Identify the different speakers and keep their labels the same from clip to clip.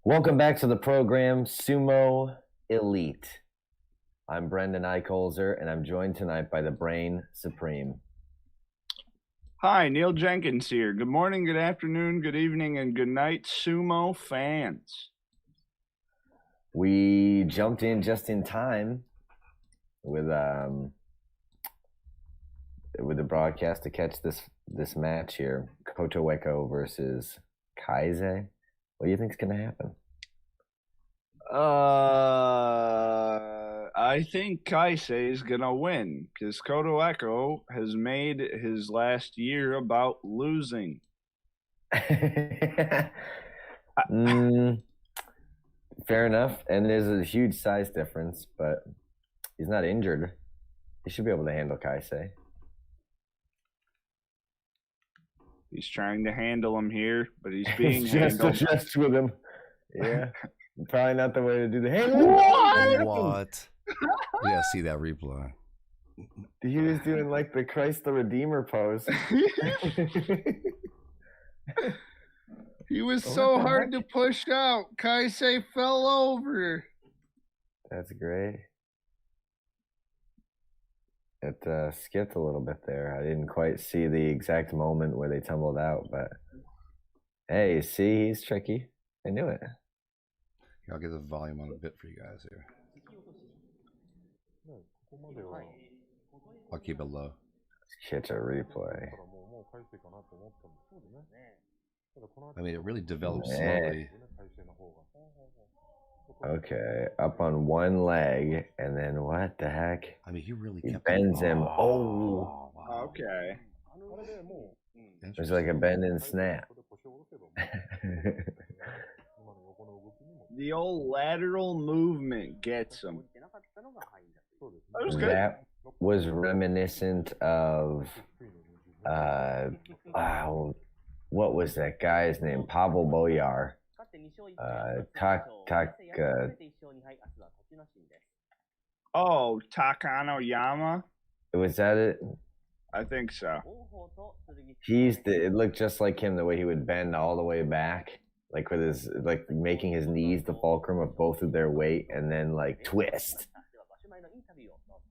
Speaker 1: Welcome back to the program, Sumo Elite. I'm Brendan Eicholzer, and I'm joined tonight by the Brain Supreme.
Speaker 2: Hi, Neil Jenkins here. Good morning, good afternoon, good evening, and good night, Sumo fans.
Speaker 1: We jumped in just in time with the broadcast to catch this match here, Kotoweko versus Kaise. What do you think's gonna happen?
Speaker 2: I think Kaise is gonna win because Kotoweko has made his last year about losing.
Speaker 1: Fair enough, and there's a huge size difference, but he's not injured. He should be able to handle Kaise.
Speaker 2: He's trying to handle him here, but he's being handled.
Speaker 1: Just with him. Yeah. Probably not the way to do the
Speaker 3: handling. What? We gotta see that replay.
Speaker 1: He was doing like the Christ the Redeemer pose.
Speaker 2: He was so hard to push out. Kaise fell over.
Speaker 1: That's great. It skipped a little bit there. I didn't quite see the exact moment where they tumbled out, but hey, see, he's tricky. I knew it.
Speaker 3: Here, I'll get the volume on a bit for you guys here. I'll keep it low.
Speaker 1: Catch a replay.
Speaker 3: I mean, it really develops slowly.
Speaker 1: Okay, up on one leg, and then what the heck?
Speaker 3: I mean, he really
Speaker 1: bends him.
Speaker 2: Oh, wow. Okay.
Speaker 1: There's like a bend and snap.
Speaker 2: The old lateral movement gets him. That was good.
Speaker 1: That was reminiscent of what was that guy's name? Pavel Boyar.
Speaker 2: Takano Yama.
Speaker 1: Was that it?
Speaker 2: I think so.
Speaker 1: It looked just like him, the way he would bend all the way back, like with his, like making his knees the fulcrum of both of their weight, and then like twist.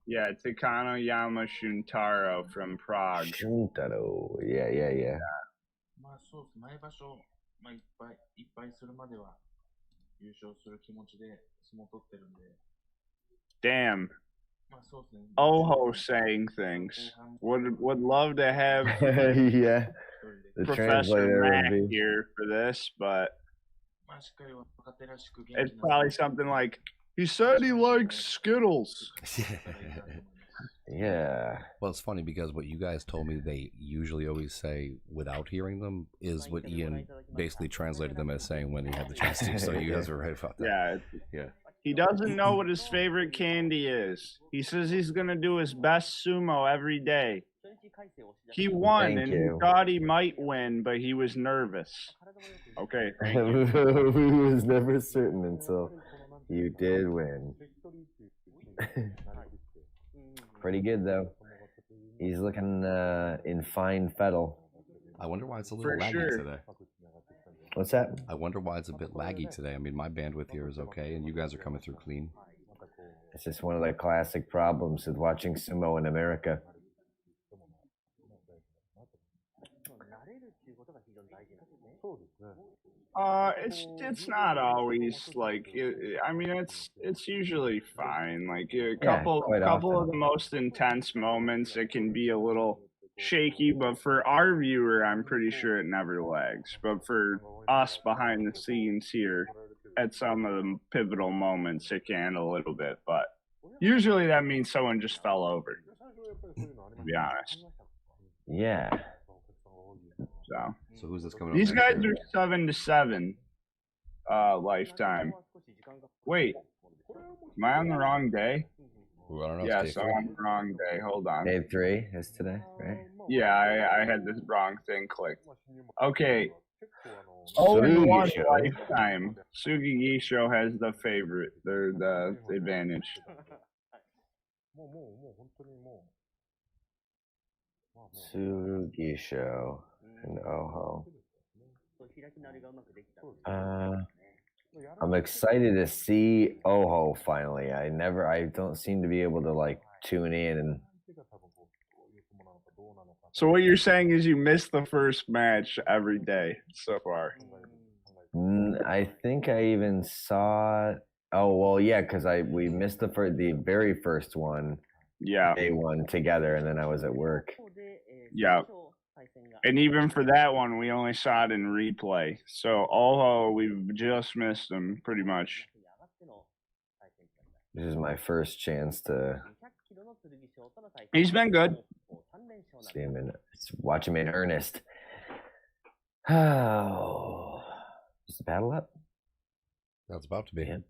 Speaker 2: Yeah, Takano Yama Shuntaro from Prague.
Speaker 1: Shuntaro, yeah.
Speaker 2: Damn. Oho saying things. Would love to have
Speaker 1: yeah, the
Speaker 2: Professor Mac here for this, but it's probably something like, he said he likes Skittles.
Speaker 1: Yeah.
Speaker 3: Well, it's funny because what you guys told me they usually always say without hearing them is what Ian basically translated them as saying when he had the chance to. So you guys were right about that.
Speaker 2: Yeah. He doesn't know what his favorite candy is. He says he's going to do his best sumo every day. He won and he thought he might win, but he was nervous. Okay, thank you.
Speaker 1: He was never certain until you did win. Pretty good, though. He's looking in fine fettle.
Speaker 3: I wonder why it's a little laggy today.
Speaker 1: What's that?
Speaker 3: I wonder why it's a bit laggy today. I mean, my bandwidth here is okay, and you guys are coming through clean.
Speaker 1: It's just one of the classic problems with watching sumo in America.
Speaker 2: It's not always like I mean it's usually fine. Like a couple of the most intense moments, it can be a little shaky, but for our viewer, I'm pretty sure it never lags. But for us behind the scenes here, at some of the pivotal moments, it can a little bit. But usually that means someone just fell over. To be honest.
Speaker 1: Yeah.
Speaker 3: So who's this coming up?
Speaker 2: These guys are 7-7 lifetime. Wait, am I on the wrong day?
Speaker 3: Ooh, I don't know.
Speaker 2: Yes, I'm on the wrong day. Hold on.
Speaker 1: Day 3 is today, right?
Speaker 2: Yeah, I had this wrong thing clicked. Okay. Oh, in one lifetime. Sugigisho has the favorite. They're the advantage.
Speaker 1: Sugigisho and Oho. I'm excited to see Oho finally. I don't seem to be able to like tune in and.
Speaker 2: So what you're saying is you missed the first match every day so far.
Speaker 1: I think I even saw. Oh well, yeah, because we missed the very first one.
Speaker 2: Yeah.
Speaker 1: Day one together, and then I was at work.
Speaker 2: Yeah. And even for that one, we only saw it in replay. So Oho, we've just missed him pretty much.
Speaker 1: This is my first chance to.
Speaker 2: He's been good.
Speaker 1: See him watch him in earnest. Oh, is the battle up?
Speaker 3: That's about to be.
Speaker 1: Here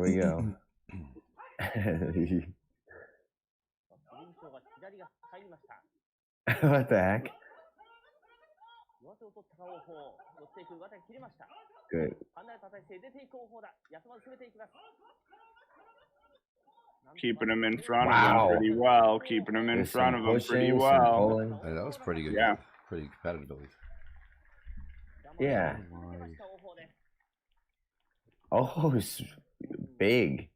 Speaker 1: we go. What the heck? Good.
Speaker 2: Keeping him in front of him pretty well. Keeping him in front of him pretty well.
Speaker 3: Hey, that was pretty good.
Speaker 2: Yeah.
Speaker 3: Pretty competitive.
Speaker 1: Yeah. Oh, he's big.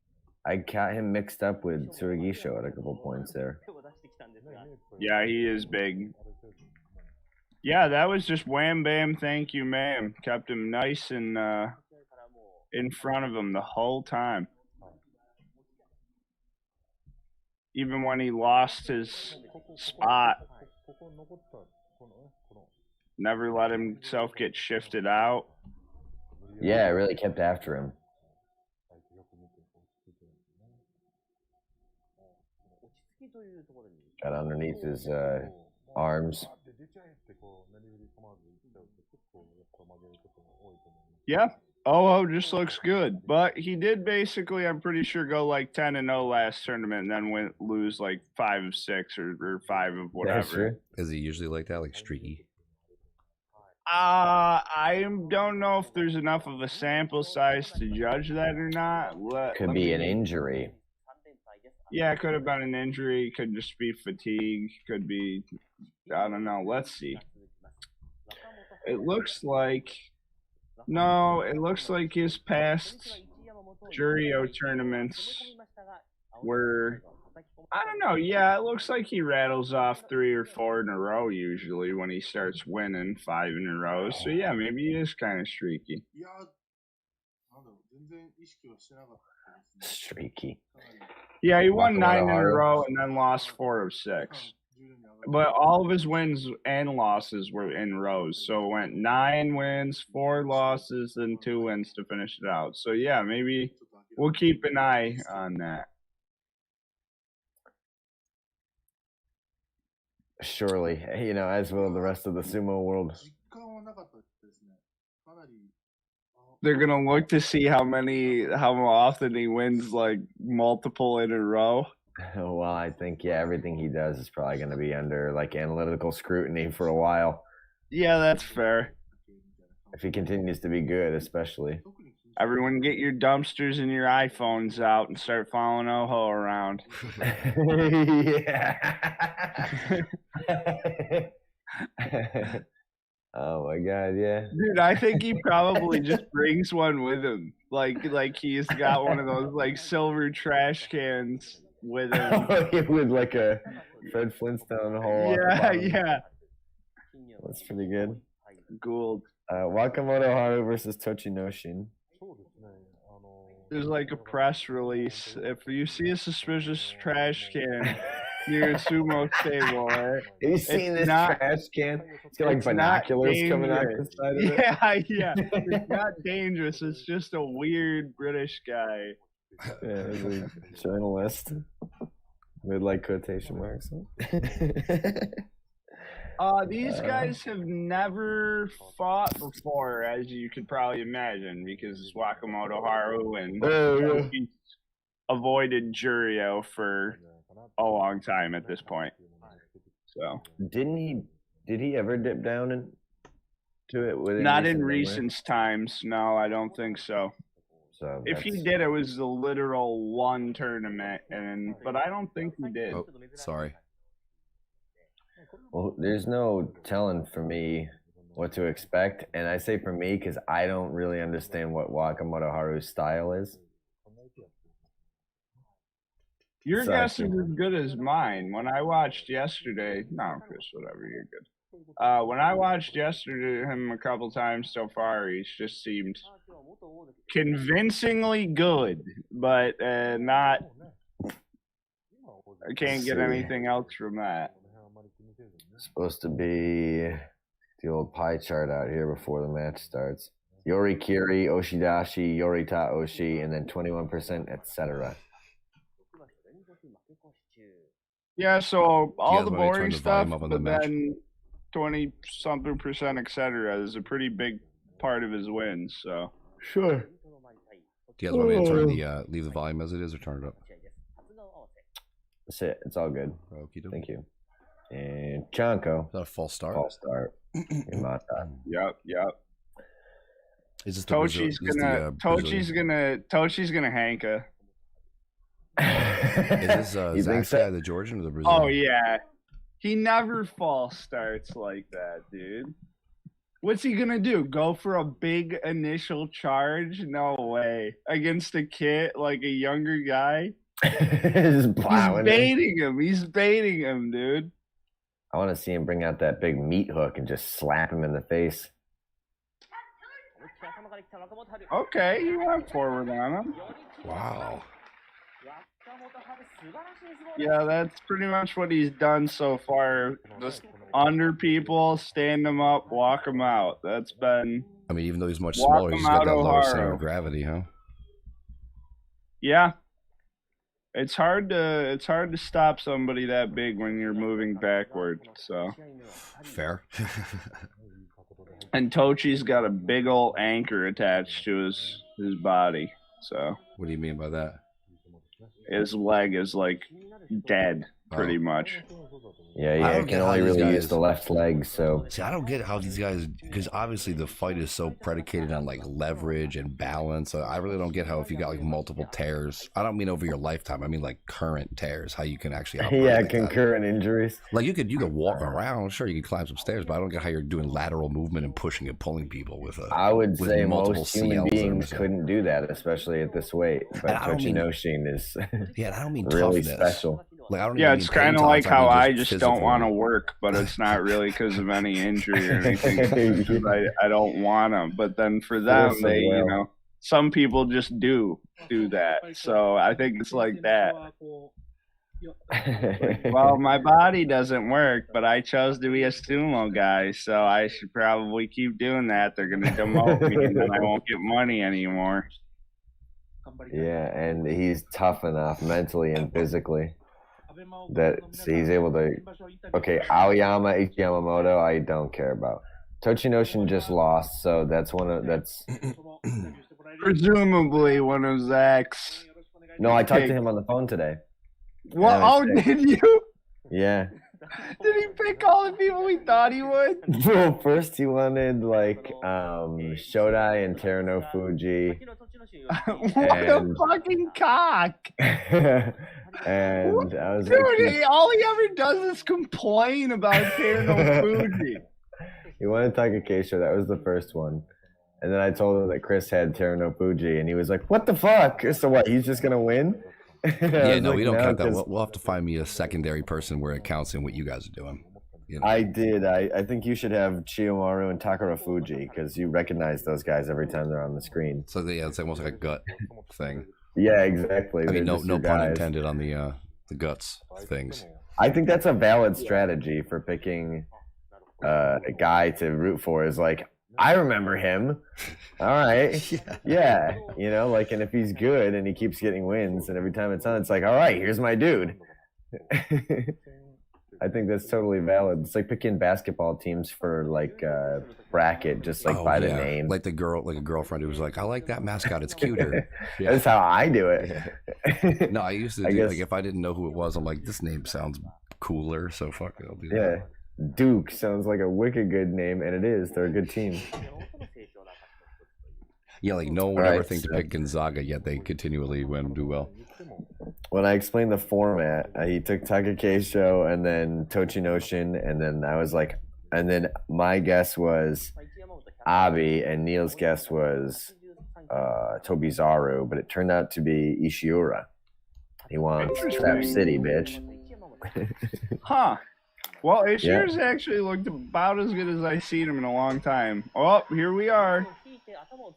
Speaker 1: I got him mixed up with Tsurugisho at a couple points there.
Speaker 2: Yeah, he is big. Yeah, that was just wham bam, thank you, ma'am. Kept him nice and in front of him the whole time. Even when he lost his spot, never let himself get shifted out.
Speaker 1: Yeah, I really kept after him. Got underneath his arms.
Speaker 2: Yeah, Oho just looks good, but he did basically, I'm pretty sure, go like 10-0 last tournament, and then lose like 5 of 6 or 5 of whatever.
Speaker 3: Is he usually like that, like streaky?
Speaker 2: I don't know if there's enough of a sample size to judge that or not.
Speaker 1: Could be an injury.
Speaker 2: Yeah, it could have been an injury. Could just be fatigue. Could be, I don't know. Let's see. It looks like, no, it looks like his past Jurio tournaments were, I don't know. Yeah, it looks like he rattles off 3 or 4 in a row usually when he starts winning 5 in a row. So yeah, maybe he is kind of streaky.
Speaker 1: Streaky.
Speaker 2: Yeah, he won 9 in a row and then lost 4 of 6. But all of his wins and losses were in rows. So it went 9 wins, 4 losses, and 2 wins to finish it out. So yeah, maybe we'll keep an eye on that.
Speaker 1: Surely, you know, as will the rest of the sumo world.
Speaker 2: They're gonna look to see how often he wins like multiple in a row.
Speaker 1: Well, I think everything he does is probably going to be under like analytical scrutiny for a while.
Speaker 2: Yeah, that's fair.
Speaker 1: If he continues to be good, especially.
Speaker 2: Everyone, get your dumpsters and your iPhones out and start following Oho around.
Speaker 1: Yeah. Oh my god, yeah.
Speaker 2: Dude, I think he probably just brings one with him. Like he's got one of those like silver trash cans with him.
Speaker 1: With like a Fred Flintstone hole.
Speaker 2: Yeah.
Speaker 1: That's pretty good.
Speaker 2: Gould.
Speaker 1: Wakamoto Haru versus Tochinoshin.
Speaker 2: There's like a press release. If you see a suspicious trash can near a sumo table, right?
Speaker 1: Have you seen this trash can? It's got like binoculars coming out the side of it.
Speaker 2: Yeah. It's not dangerous. It's just a weird British guy.
Speaker 1: Yeah, he's a journalist with like quotation marks.
Speaker 2: These guys have never fought before, as you could probably imagine, because Wakamoto Haru and avoided Jurio for a long time at this point. So
Speaker 1: did he ever dip down into it?
Speaker 2: Not in recent times. No, I don't think so.
Speaker 1: So
Speaker 2: if he did, it was the literal one tournament, but I don't think he did.
Speaker 3: Oh, sorry.
Speaker 1: Well, there's no telling for me what to expect. And I say for me, because I don't really understand what Wakamoto Haru's style is.
Speaker 2: Your guess is as good as mine. When I watched yesterday, no, Chris, whatever, you're good. When I watched yesterday him a couple times so far, he's just seemed convincingly good, but not. I can't get anything else from that.
Speaker 1: Supposed to be the old pie chart out here before the match starts. Yorikiri, Oshidashi, Yorita Oshi, and then 21%, etc.
Speaker 2: Yeah, so all the boring stuff, but then 20-something%, etc. is a pretty big part of his wins. So
Speaker 1: sure.
Speaker 3: Do you guys want me to turn leave the volume as it is or turn it up?
Speaker 1: That's it. It's all good.
Speaker 3: Okey-doke.
Speaker 1: Thank you. And Chanko.
Speaker 3: Is that a false start?
Speaker 1: False start.
Speaker 2: Yep.
Speaker 3: Is this
Speaker 2: Tochi's gonna Hanka.
Speaker 3: Is this Zach's guy, the Georgian or the Brazilian?
Speaker 2: Oh yeah, he never false starts like that, dude. What's he gonna do? Go for a big initial charge? No way. Against a kid, like a younger guy. He's baiting him, dude.
Speaker 1: I want to see him bring out that big meat hook and just slap him in the face.
Speaker 2: Okay, you went forward on him.
Speaker 3: Wow.
Speaker 2: Yeah, that's pretty much what he's done so far. Just under people, stand them up, walk them out. That's been.
Speaker 3: I mean, even though he's much smaller, he's got that lower center of gravity, huh?
Speaker 2: Yeah. It's hard to stop somebody that big when you're moving backward. So.
Speaker 3: Fair.
Speaker 2: And Tochi's got a big old anchor attached to his body. So.
Speaker 3: What do you mean by that?
Speaker 2: His leg is like dead, pretty much.
Speaker 1: Yeah, he can only really use the left leg, so...
Speaker 3: See, I don't get how these guys... Because obviously the fight is so predicated on, like, leverage and balance. So I really don't get how if you got, like, multiple tears... I don't mean over your lifetime. I mean, like, current tears. How you can actually...
Speaker 1: Yeah, like concurrent injuries.
Speaker 3: Like, you could walk around. Sure, you could climb some stairs, but I don't get how you're doing lateral movement and pushing and pulling people with a...
Speaker 1: I would say most human beings couldn't do that, especially at this weight. But Tochinoshin is
Speaker 3: I don't mean
Speaker 1: really
Speaker 3: toughness.
Speaker 1: special.
Speaker 3: Like, I don't
Speaker 2: it's kind of like how I just don't want to work, but it's not really because of any injury or anything. I don't want to. But then for them, they, some people just do that. So I think it's like that. Well, my body doesn't work, but I chose to be a sumo guy, so I should probably keep doing that. They're going to demote me, and then I won't get money anymore.
Speaker 1: Yeah, and he's tough enough mentally and physically that he's able to. Okay, Aoyama, Yamamoto, I don't care about. Tochinoshin just lost, so that's
Speaker 2: presumably one of Zach's.
Speaker 1: No, I talked to him on the phone today.
Speaker 2: What? Oh, did you?
Speaker 1: Yeah.
Speaker 2: Did he pick all the people he thought he would?
Speaker 1: Well, first he wanted like Shodai and Terano Fuji.
Speaker 2: What a fucking cock!
Speaker 1: And I was
Speaker 2: dude,
Speaker 1: like,
Speaker 2: all he ever does is complain about Terano Fuji.
Speaker 1: He wanted Takakesho. That was the first one. And then I told him that Chris had Terano Fuji, and he was like, "What the fuck? So what? He's just gonna win?"
Speaker 3: Yeah, no, we don't count that. We'll have to find me a secondary person where it counts in what you guys are doing.
Speaker 1: I did. I think you should have Chiyomaru and Takara Fuji because you recognize those guys every time they're on the screen.
Speaker 3: So it's almost like a gut thing.
Speaker 1: Yeah, exactly.
Speaker 3: I mean, no pun intended on the guts things.
Speaker 1: I think that's a valid strategy for picking a guy to root for. Is like, I remember him. All right. Yeah. And if he's good and he keeps getting wins and every time it's on, it's like, all right, here's my dude. I think that's totally valid. It's like picking basketball teams for like bracket, just like by the name.
Speaker 3: Like a girlfriend who was like, I like that mascot, it's cuter.
Speaker 1: Yeah. That's how I do it.
Speaker 3: Yeah. No, I used to do like if I didn't know who it was, I'm like, this name sounds cooler, so fuck it, I'll do that.
Speaker 1: Yeah. Duke sounds like a wicked good name, and it is. They're a good team.
Speaker 3: Yeah, like no one would ever think to pick Gonzaga, yet they continually win and do well.
Speaker 1: When I explained the format, he took Takakesho and then Tochinoshin, and then I was like, And then my guess was Abi, and Neil's guess was Tobizaru, but it turned out to be Ishiura. He wants Trap City, bitch.
Speaker 2: Huh. Well, Ishiura's actually looked about as good as I've seen him in a long time. Oh, here we are.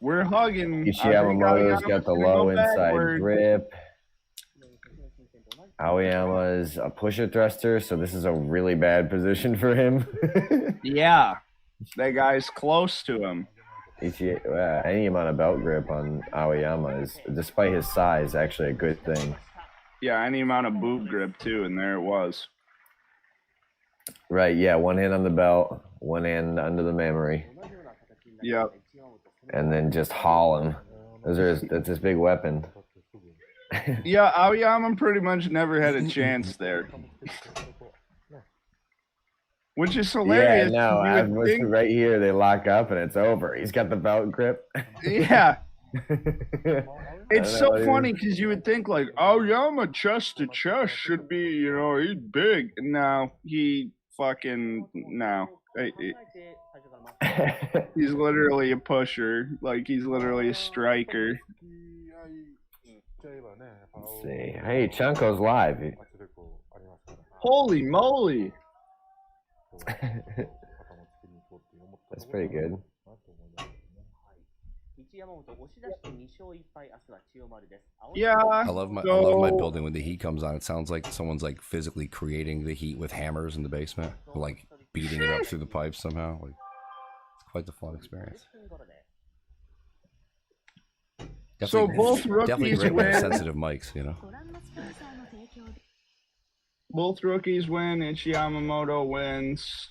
Speaker 2: We're hugging.
Speaker 1: Yamamoto's got the low inside grip. Aoyama's a pusher thruster, so this is a really bad position for him.
Speaker 2: Yeah. That guy's close to him.
Speaker 1: Any amount of belt grip on Aoyama is, despite his size, actually a good thing.
Speaker 2: Yeah, any amount of boob grip, too, and there it was.
Speaker 1: Right, yeah, one hand on the belt, one hand under the memory.
Speaker 2: Yep.
Speaker 1: And then just haul him. That's his big weapon.
Speaker 2: Yeah, Aoyama pretty much never had a chance there. Which is hilarious.
Speaker 1: Yeah, no, right here, they lock up and it's over. He's got the belt grip.
Speaker 2: Yeah. It's so funny because you would think like, Aoyama chest to chest should be, you know, he's big. No, he fucking, no. He's literally a pusher. Like, he's literally a striker.
Speaker 1: Let's see. Hey, Chanko's live.
Speaker 2: Holy moly.
Speaker 1: That's pretty good.
Speaker 2: Yeah.
Speaker 3: I love my building when the heat comes on. It sounds like someone's like physically creating the heat with hammers in the basement, like beating it up through the pipes somehow. Like, it's quite the fun experience.
Speaker 2: So both rookies win.
Speaker 3: Sensitive mics, you know.
Speaker 2: Both rookies win. Ichi Yamamoto wins.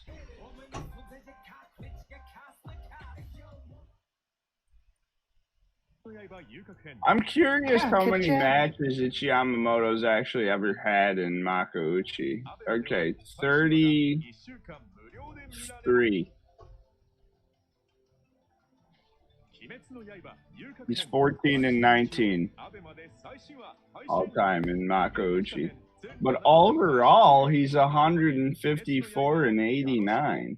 Speaker 2: I'm curious how many matches Ichi Yamamoto's actually ever had in Makuuchi. Okay, 33. He's 14 and 19 all time in Makuuchi. But overall, he's 154 and 89.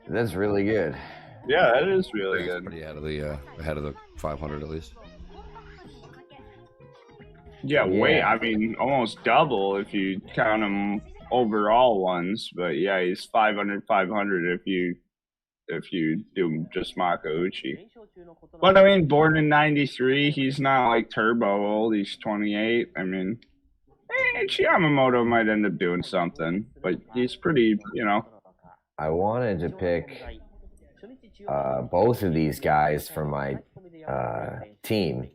Speaker 1: That's really good.
Speaker 2: Yeah, that is really good.
Speaker 3: Pretty ahead of the 500 at least.
Speaker 2: Yeah, I mean, almost double if you count them overall ones. But yeah, he's 500 if you do just Makuuchi. But I mean, born in 93, he's not like turbo old. He's 28. I mean, Yamamoto might end up doing something, but he's pretty, you know.
Speaker 1: I wanted to pick both of these guys for my team.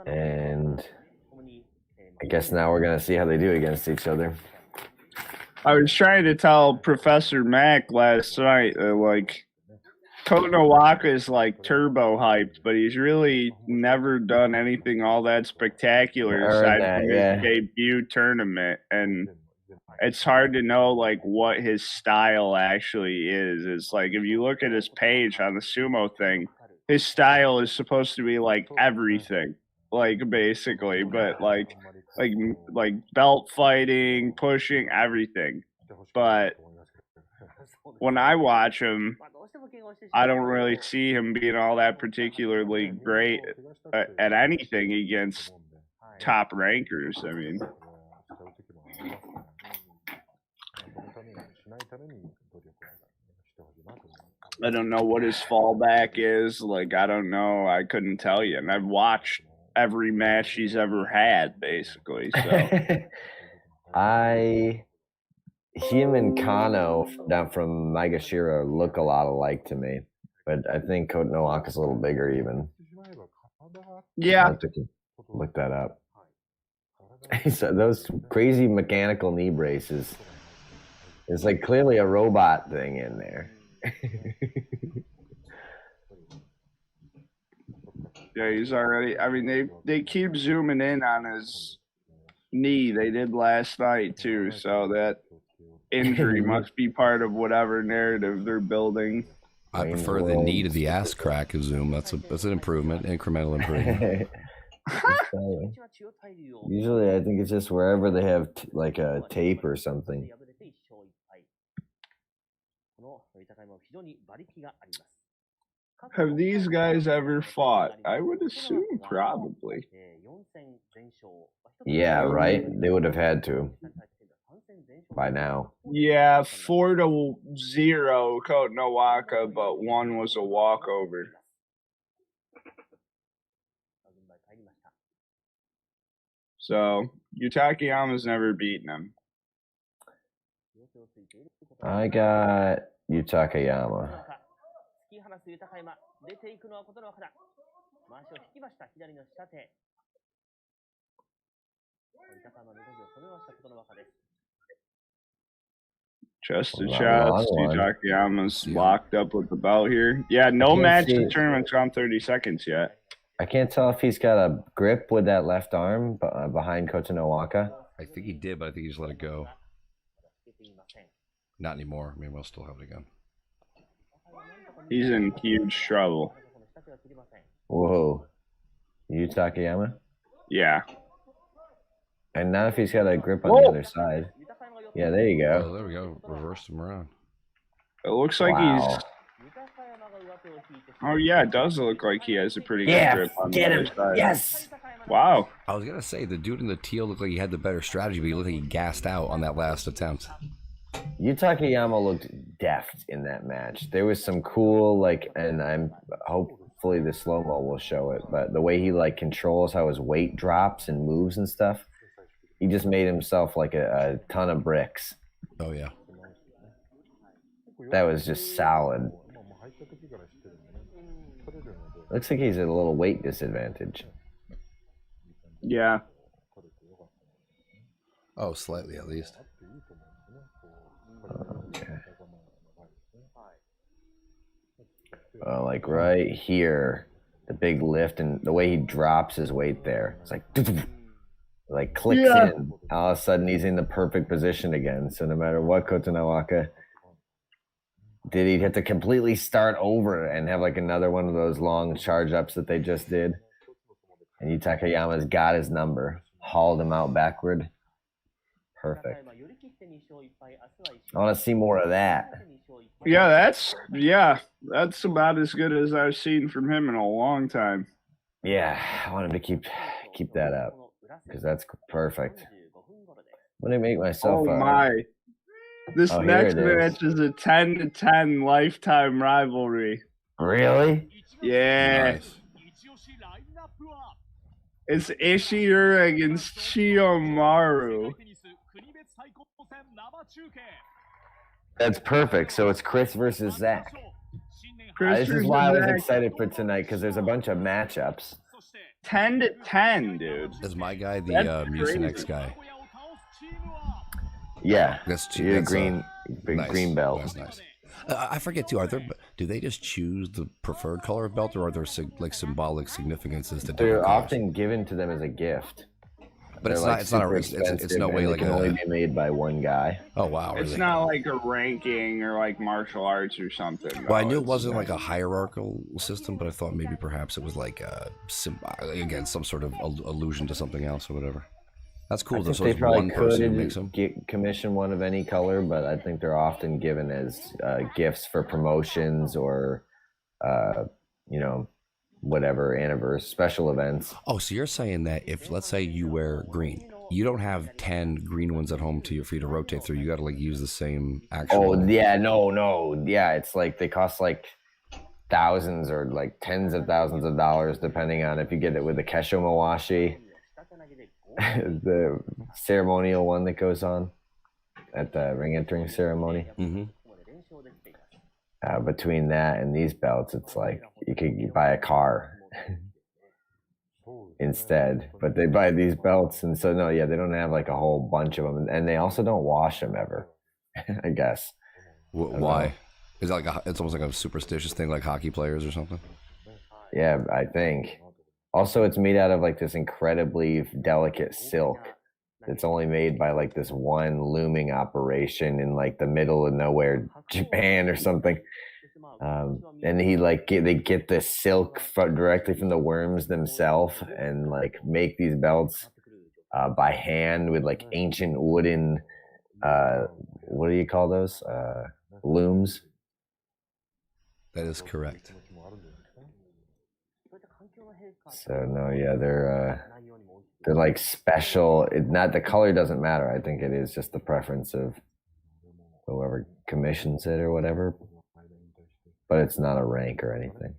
Speaker 1: And I guess now we're going to see how they do against each other.
Speaker 2: I was trying to tell Professor Mac last night that, like, Kotonowaka is, like, turbo hyped, but he's really never done anything all that spectacular aside from his debut tournament. And it's hard to know, like, what his style actually is. It's like, if you look at his page on the Sumo thing, his style is supposed to be, like, everything. Like, basically, but, like belt fighting, pushing, everything. But when I watch him, I don't really see him being all that particularly great at anything against top rankers. I mean, I don't know what his fallback is. Like, I don't know. I couldn't tell you. And I've watched every match he's ever had, basically. So
Speaker 1: him and Kano down from Maegashira look a lot alike to me, but I think Kotonowaka's a little bigger even.
Speaker 2: Yeah.
Speaker 1: I have to look that up. So those crazy mechanical knee braces. It's like clearly a robot thing in there.
Speaker 2: Yeah, he's already. I mean, they keep zooming in on his knee. They did last night too, so that injury must be part of whatever narrative they're building.
Speaker 3: I prefer the knee to the ass crack of Zoom. That's an improvement, incremental improvement.
Speaker 1: Usually, I think it's just wherever they have like a tape or something.
Speaker 2: Have these guys ever fought? I would assume probably.
Speaker 1: Yeah, right? They would have had to by now.
Speaker 2: Yeah, 4-0 Kotonowaka, but one was a walkover. So Yutakayama's never beaten him.
Speaker 1: I got Yutakayama.
Speaker 2: Chest to chest, Yutakayama's locked up with the belt here. Yeah, no match in the tournament's gone 30 seconds yet.
Speaker 1: I can't tell if he's got a grip with that left arm behind Kotonowaka.
Speaker 3: I think he did, but I think he just let it go. Not anymore. I mean, we'll still have it again.
Speaker 2: He's in huge trouble.
Speaker 1: Whoa. Yutakayama?
Speaker 2: Yeah.
Speaker 1: And now if he's got a grip on the other side. Yeah, there you go.
Speaker 3: Oh, there we go. Reversed him around.
Speaker 2: It looks like he's... Oh, yeah, it does look like he has a pretty good grip on the other side.
Speaker 1: Yes!
Speaker 2: Wow.
Speaker 3: I was going to say, the dude in the teal looked like he had the better strategy, but he looked like he gassed out on that last attempt.
Speaker 1: Yutakayama looked deft in that match. There was some cool, like, and hopefully the slow-mo will show it, but the way he, like, controls how his weight drops and moves and stuff, he just made himself, like, a ton of bricks.
Speaker 3: Oh, yeah.
Speaker 1: That was just solid. Looks like he's at a little weight disadvantage.
Speaker 2: Yeah.
Speaker 3: Oh, slightly at least.
Speaker 1: Okay. Like right here, the big lift and the way he drops his weight there. It's like clicks in. All of a sudden he's in the perfect position again. So no matter what Kotonowaka did, he'd have to completely start over and have like another one of those long charge ups that they just did. And Yutakayama's got his number. Hauled him out backward. Perfect. I want to see more of that.
Speaker 2: Yeah, that's about as good as I've seen from him in a long time.
Speaker 1: Yeah, I want him to keep that up because that's perfect. I'm gonna make myself.
Speaker 2: Oh my! This next match is a 10-10 lifetime rivalry.
Speaker 1: Really?
Speaker 2: Yeah.
Speaker 3: Nice.
Speaker 2: It's Ishihara against Chiyomaru.
Speaker 1: That's perfect. So it's Chris versus Zach. This is why I was excited for tonight because there's a bunch of matchups.
Speaker 2: 10-10, dude.
Speaker 3: That's my guy, the Mucinex guy.
Speaker 1: Yeah,
Speaker 3: that's
Speaker 1: green belt.
Speaker 3: That's nice. I forget too. Do they just choose the preferred color of belt, or are there like symbolic significances to?
Speaker 1: They're often given to them as a gift.
Speaker 3: But it's not. It's no way like
Speaker 1: it can only be made by one guy.
Speaker 3: Oh wow!
Speaker 2: It's not like a ranking or like martial arts or something.
Speaker 3: Well, I knew it wasn't like a hierarchical system, but I thought maybe perhaps it was like again some sort of allusion to something else or whatever. That's cool.
Speaker 1: I think they probably could commission one of any color, but I think they're often given as gifts for promotions or, whatever anniversary special events.
Speaker 3: Oh, so you're saying that if let's say you wear green, you don't have 10 green ones at home for you to rotate through. You got to like use the same actual.
Speaker 1: Oh yeah, no, yeah. It's like they cost like thousands or like tens of thousands of dollars depending on if you get it with the Kesho Mawashi. The ceremonial one that goes on at the ring entering ceremony.
Speaker 3: Mm-hmm.
Speaker 1: Between that and these belts, it's like you could buy a car instead, but they buy these belts, and so they don't have like a whole bunch of them, and they also don't wash them ever. I guess.
Speaker 3: Why? Is it like it's almost like a superstitious thing, like hockey players or something?
Speaker 1: Yeah, I think. Also, it's made out of like this incredibly delicate silk. It's only made by like this one looming operation in like the middle of nowhere, Japan or something. And he they get the silk directly from the worms themselves and like make these belts by hand with like ancient wooden what do you call those looms.
Speaker 3: That is correct.
Speaker 1: So no, yeah, they're like special. Not the color doesn't matter. I think it is just the preference of whoever commissions it or whatever. But it's not a rank or anything.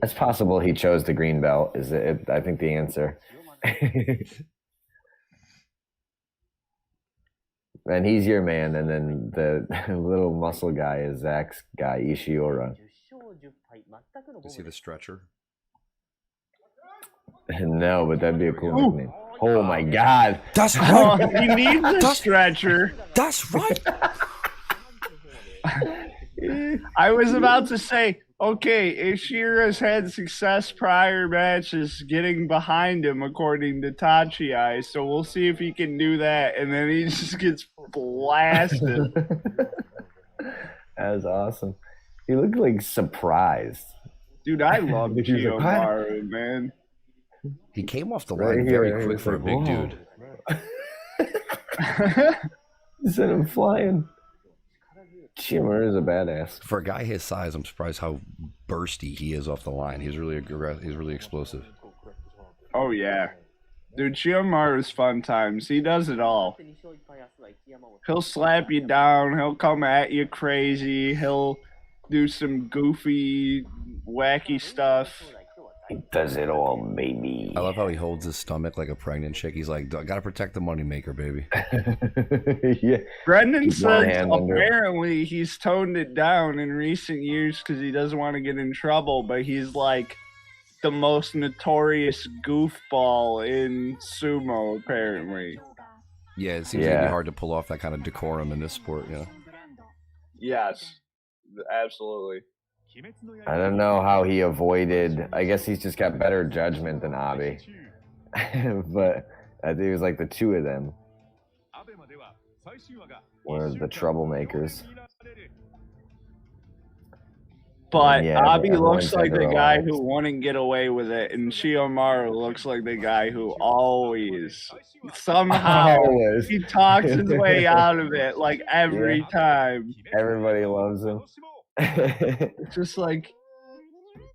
Speaker 1: It's possible he chose the green belt. Is it? I think the answer. And he's your man, and then the little muscle guy is Zach's guy, Ishiura.
Speaker 3: You see the stretcher?
Speaker 1: No, but that'd be a cool nickname. Oh my God!
Speaker 3: That's right.
Speaker 2: He needs a stretcher.
Speaker 3: That's right.
Speaker 2: I was about to say, okay, Ishira's had success prior matches getting behind him, according to Tachi, so we'll see if he can do that, and then he just gets blasted.
Speaker 1: That was awesome. He looked like surprised.
Speaker 2: Dude, I love Chiyomaru, man.
Speaker 3: He came off the line very quick for a big dude.
Speaker 1: He sent him flying. Chiyomaru is a badass.
Speaker 3: For a guy his size, I'm surprised how bursty he is off the line. He's really explosive.
Speaker 2: Oh yeah, dude, Chiyomaru's fun times. He does it all. He'll slap you down. He'll come at you crazy. He'll do some goofy, wacky stuff.
Speaker 1: He does it all, baby.
Speaker 3: I love how he holds his stomach like a pregnant chick. He's like, gotta protect the moneymaker, baby.
Speaker 1: Yeah.
Speaker 2: Brendan says apparently he's toned it down in recent years because he doesn't want to get in trouble, but he's like the most notorious goofball in sumo, apparently.
Speaker 3: Yeah, it seems like it'd be hard to pull off that kind of decorum in this sport, you know?
Speaker 2: Yes, absolutely.
Speaker 1: I don't know how he avoided. I guess he's just got better judgment than Abe. But I think it was like the two of them were the troublemakers.
Speaker 2: But Abe looks like the guy who wouldn't get away with it, and Chiyomaru looks like the guy who always, somehow, he talks his way out of it, like every time.
Speaker 1: Everybody loves him.
Speaker 2: It's just like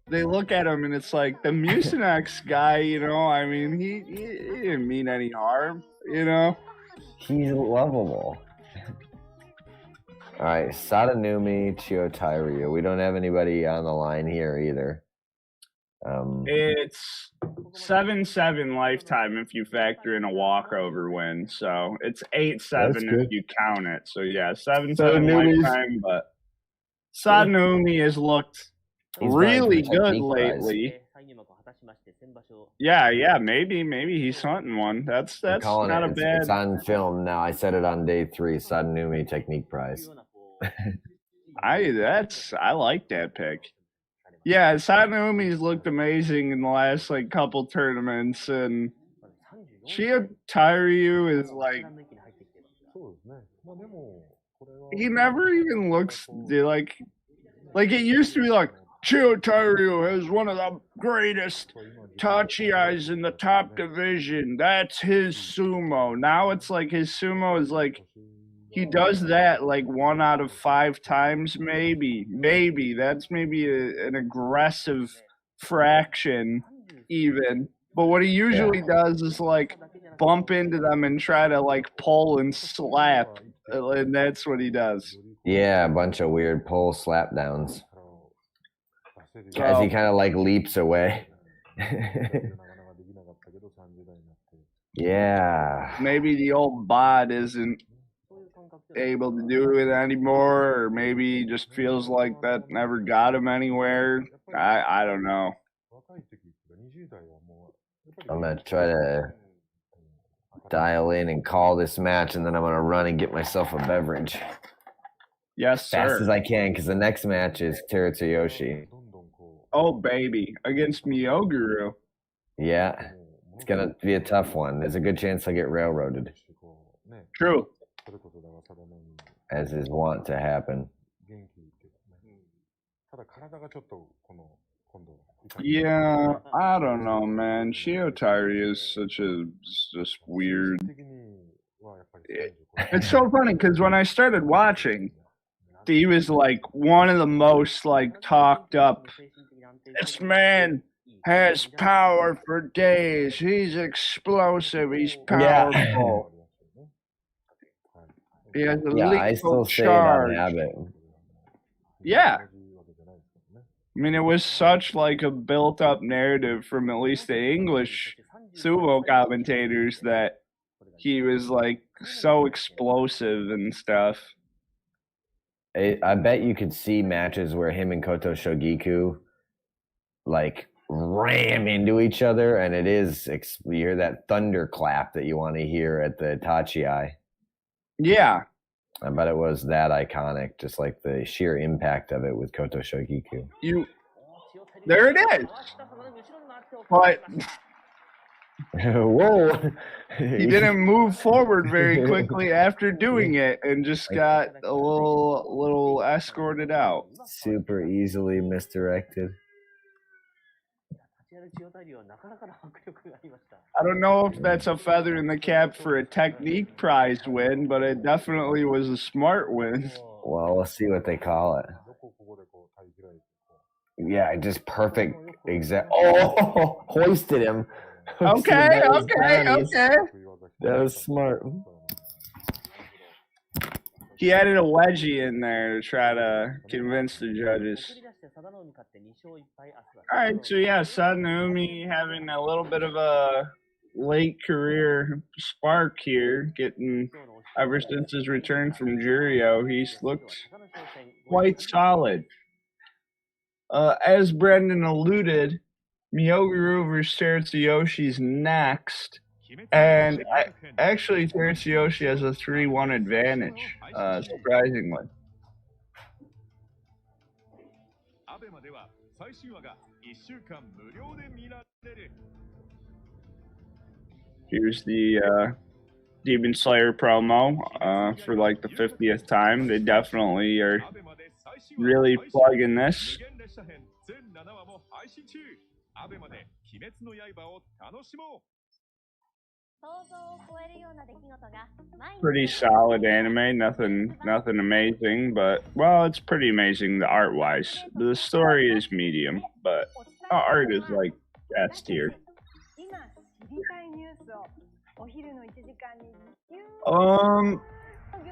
Speaker 2: they look at him and it's like the Mucinex guy, you know, I mean, he didn't mean any harm, you know?
Speaker 1: He's lovable. All right, Sadanumi, Chiyotairyu. We don't have anybody on the line here either.
Speaker 2: It's 7-7 lifetime if you factor in a walkover win, so it's 8-7 if you count it. So yeah, 7-7 lifetime, but Sadanumi has looked really good lately. Yeah, maybe he's hunting one. That's not a bad.
Speaker 1: It's on film now. I said it on day 3. Sadanumi technique prize.
Speaker 2: I like that pick. Yeah, Sadanumi's looked amazing in the last like couple tournaments, and Chiyotairyu is like. He never even looks like it used to be like Chiyotairyu is one of the greatest Tachiais in the top division. That's his sumo. Now it's like his sumo is like he does that like 1 out of 5 times, maybe. That's maybe an aggressive fraction even. But what he usually does is like bump into them and try to like pull and slap. And that's what he does.
Speaker 1: Yeah, a bunch of weird pull slap downs. As he kind of like leaps away. Yeah.
Speaker 2: Maybe the old bod isn't able to do it anymore, or maybe he just feels like that never got him anywhere. I don't know.
Speaker 1: I'm going to try to dial in and call this match, and then I'm going to run and get myself a beverage.
Speaker 2: Yes, sir.
Speaker 1: Fast as I can, because the next match is Terutoyoshi.
Speaker 2: Oh, baby. Against Miyoguru.
Speaker 1: Yeah. It's going to be a tough one. There's a good chance I'll get railroaded.
Speaker 2: True.
Speaker 1: As is wont to happen.
Speaker 2: Yeah, I don't know, man. Shiotari is such a just weird. It's so funny because when I started watching, he was like one of the most like talked up. This man has power for days. He's explosive. He's powerful. He has a
Speaker 1: I still say it on habit.
Speaker 2: Yeah. I mean, it was such like a built-up narrative from at least the English Sumo commentators that he was like so explosive and stuff.
Speaker 1: I bet you could see matches where him and Koto Shogiku like ram into each other, and it is you hear that thunderclap that you want to hear at the Tachi-ai.
Speaker 2: Yeah.
Speaker 1: I bet it was that iconic, just like the sheer impact of it with Koto Shogiku.
Speaker 2: There it is. But
Speaker 1: whoa,
Speaker 2: he didn't move forward very quickly after doing it, and just got a little escorted out.
Speaker 1: Super easily misdirected.
Speaker 2: I don't know if that's a feather in the cap for a technique prize win, but it definitely was a smart win.
Speaker 1: Well, we'll see what they call it. Yeah, just perfect. Oh, hoisted him.
Speaker 2: Okay.
Speaker 1: That was smart.
Speaker 2: He added a wedgie in there to try to convince the judges. All right, so yeah, Sadanumi having a little bit of a late career spark here, getting ever since his return from Juryo, he's looked quite solid. As Brendan alluded, Miyagi versus Terutsuyoshi next. And actually, Terutsuyoshi has a 3-1 advantage, surprisingly. Here's the Demon Slayer promo for like the 50th time. They definitely are really plugging this. Pretty solid anime, nothing amazing, but well, it's pretty amazing the art wise. The story is medium, but art is like S tier.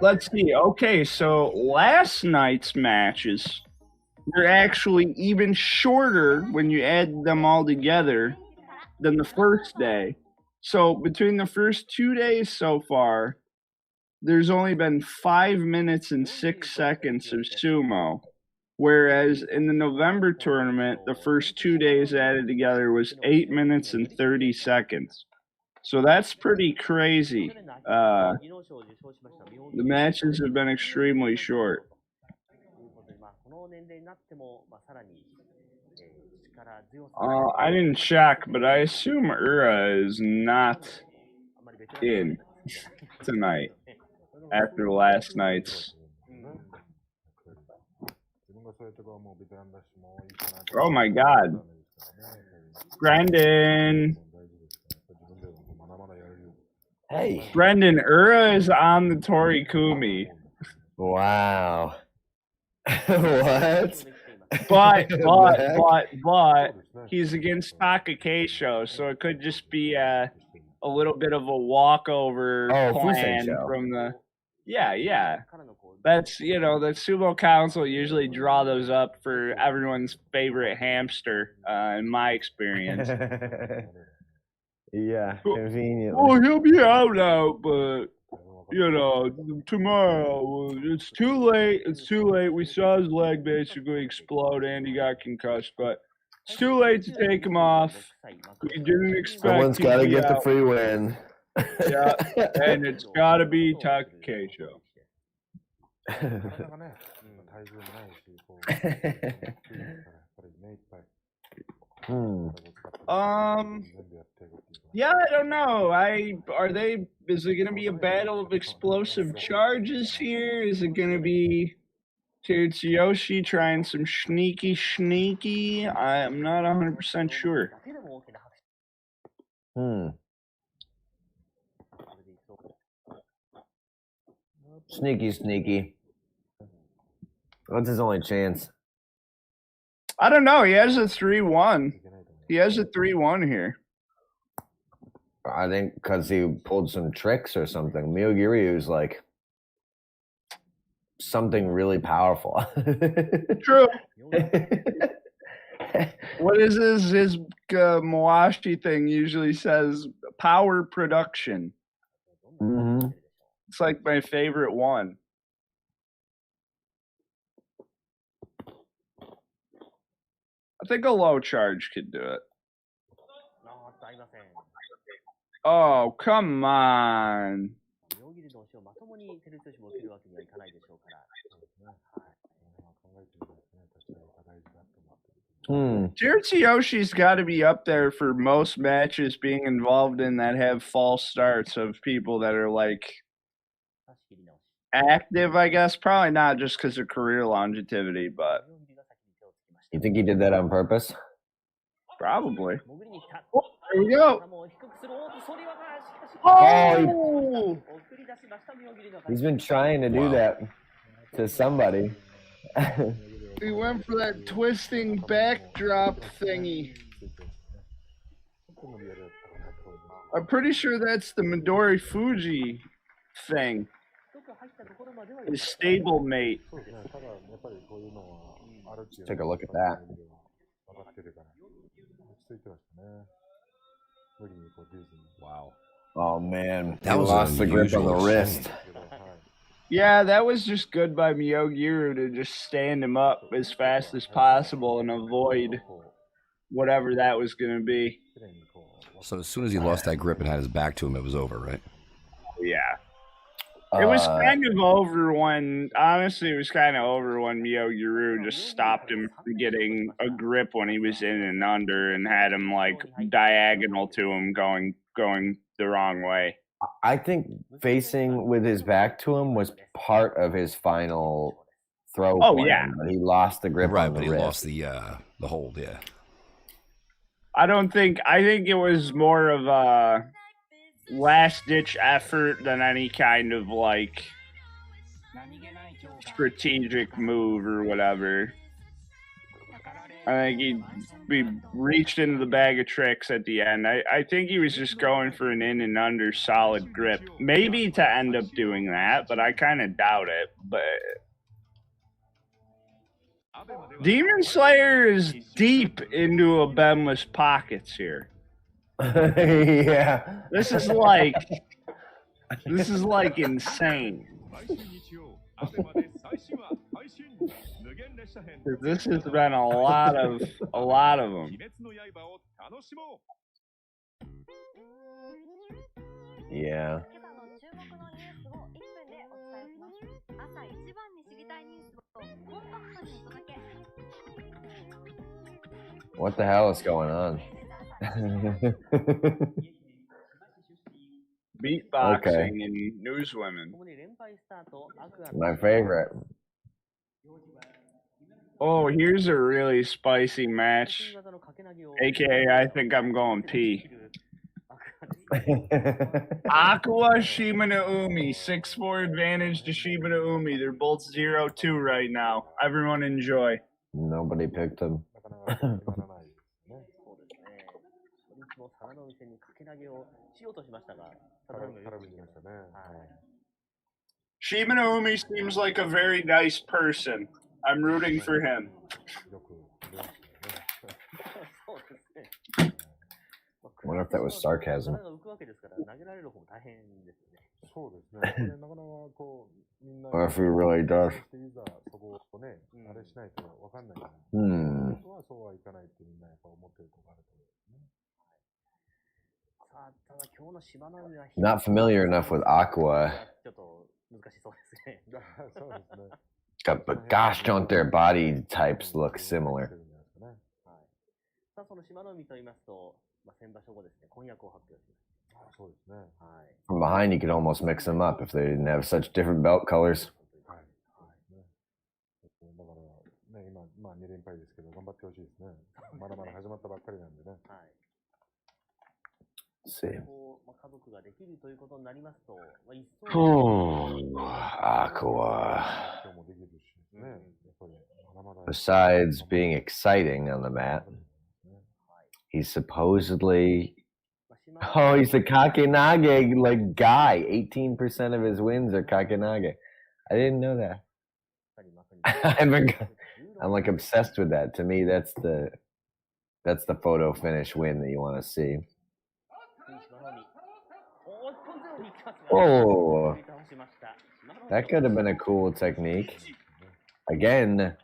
Speaker 2: Let's see. Okay, so last night's matches were actually even shorter when you add them all together than the first day. So between the first 2 days so far, there's only been 5 minutes and 6 seconds of sumo. Whereas in the November tournament, the first 2 days added together was 8 minutes and 30 seconds. So that's pretty crazy. The matches have been extremely short. I didn't check, but I assume Ura is not in tonight after last night's. Oh my God. Brendan.
Speaker 1: Hey.
Speaker 2: Brendan, Ura is on the Torikumi.
Speaker 1: Wow. What?
Speaker 2: But he's against Takakeisho, so it could just be a little bit of a walkover plan from the. Yeah. That's the Sumo Council usually draw those up for everyone's favorite hamster, in my experience.
Speaker 1: Yeah, conveniently.
Speaker 2: Oh, he'll be out now, but tomorrow it's too late. We saw his leg basically explode and he got concussed, but it's too late to take him off. We didn't expect.
Speaker 1: Someone's got to get the free win.
Speaker 2: Yeah, and it's got to be Takakeisho. Yeah, I don't know. Is it gonna be a battle of explosive charges here? Is it gonna be Tsuyoshi trying some sneaky. I am not 100% sure.
Speaker 1: Sneaky. What's his only chance?
Speaker 2: I don't know. He has a 3-1. He has a 3-1 here.
Speaker 1: I think because he pulled some tricks or something. Miyogiryu's like something really powerful.
Speaker 2: True. What is his Mawashi thing usually says? Power production.
Speaker 1: Mm-hmm.
Speaker 2: It's like my favorite one. I think a low charge could do it. Oh, come on. Tsuyoshi got to be up there for most matches being involved in that have false starts of people that are like active, I guess. Probably not just because of career longevity, but.
Speaker 1: You think he did that on purpose?
Speaker 2: Probably. Oh, there we go.
Speaker 1: Oh! He's been trying to do that to somebody.
Speaker 2: He went for that twisting backdrop thingy. I'm pretty sure that's the Midori Fuji thing. His stablemate.
Speaker 1: Take a look at that.
Speaker 3: Wow.
Speaker 1: Oh man,
Speaker 3: That was
Speaker 1: lost the grip on the
Speaker 3: unusual
Speaker 1: wrist.
Speaker 2: Yeah, that was just good by Miyogiru to just stand him up as fast as possible and avoid whatever that was going to be.
Speaker 3: So as soon as he lost that grip and had his back to him, it was over, right?
Speaker 2: Yeah. It was kind of over when, honestly, it was kind of over when Miyogiru just stopped him from getting a grip when he was in and under and had him like diagonal to him going the wrong way.
Speaker 1: I think facing with his back to him was part of his final throw.
Speaker 2: Oh,
Speaker 1: plan,
Speaker 2: yeah.
Speaker 1: But he lost the grip
Speaker 3: Right,
Speaker 1: on the
Speaker 3: but he
Speaker 1: wrist.
Speaker 3: lost the hold, yeah.
Speaker 2: I think it was more of a last-ditch effort than any kind of, like, strategic move or whatever. I think he reached into the bag of tricks at the end. I think he was just going for an in and under solid grip. Maybe to end up doing that, but I kind of doubt it. But Demon Slayer is deep into Abemla's pockets here.
Speaker 1: Yeah.
Speaker 2: This is like insane. This has been a lot of them.
Speaker 1: Yeah. What the hell is going on?
Speaker 2: Beatboxing and newswomen.
Speaker 1: My favorite.
Speaker 2: Oh, here's a really spicy match. AKA, I think I'm going pee. Aqua, Shima no Umi. 6-4 advantage to Shima no Umi. They're both 0-2 right now. Everyone enjoy.
Speaker 1: Nobody picked him.
Speaker 2: Shima no Umi seems like a very nice person. I'm rooting for him.
Speaker 1: I wonder if that was sarcasm. Or if he really does. Not familiar enough with Aqua. But gosh, don't their body types look similar? From behind, you could almost mix them up if they didn't have such different belt colors. See. Oh, Aqua. Besides being exciting on the mat, he's supposedly he's a Kakenage like guy. 18% of his wins are Kakenage. I didn't know that. I'm like obsessed with that. To me, that's the photo finish win that you want to see. Oh, that could have been a cool technique. Again,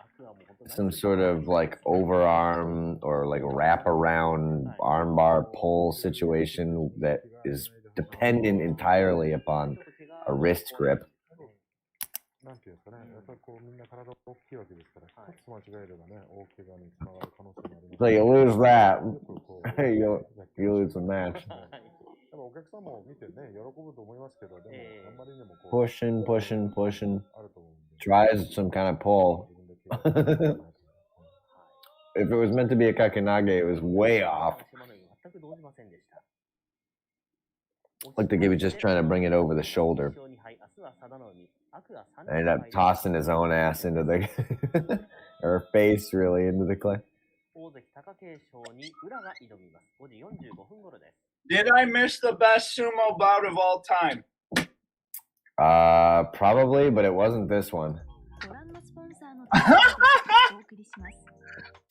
Speaker 1: some sort of like overarm or like wrap around armbar pull situation that is dependent entirely upon a wrist grip. So you lose that, you lose the match. Pushing. Tries some kind of pull. If it was meant to be a Kakenage, it was way off. Looked like he was just trying to bring it over the shoulder. I ended up tossing his own ass into the or face really into the clay.
Speaker 2: Did I miss the best sumo bout of all time?
Speaker 1: Probably, but it wasn't this one.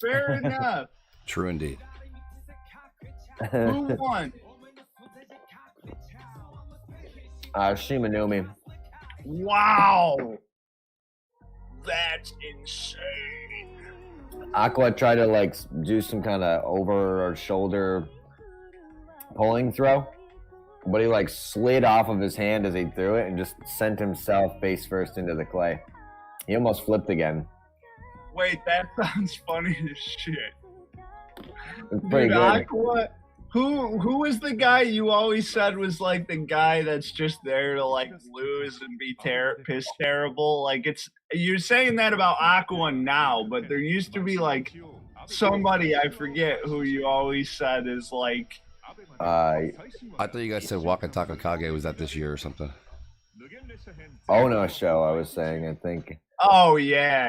Speaker 2: Fair enough.
Speaker 3: True indeed.
Speaker 2: Who won?
Speaker 1: Shimanumi.
Speaker 2: Wow. That's insane.
Speaker 1: Aqua tried to like do some kind of over or shoulder pulling throw, but he like slid off of his hand as he threw it and just sent himself face first into the clay. He almost flipped again.
Speaker 2: Wait, that sounds funny as shit.
Speaker 1: It's pretty good.
Speaker 2: Aqua, who was the guy you always said was like the guy that's just there to like lose and be pissed terrible? Like you're saying that about Aqua now, but there used to be like somebody, I forget who you always said is like.
Speaker 3: I thought you guys said Waka Takakage. Was that this year or something?
Speaker 1: Oh no, show I was saying. I think.
Speaker 2: Oh yeah.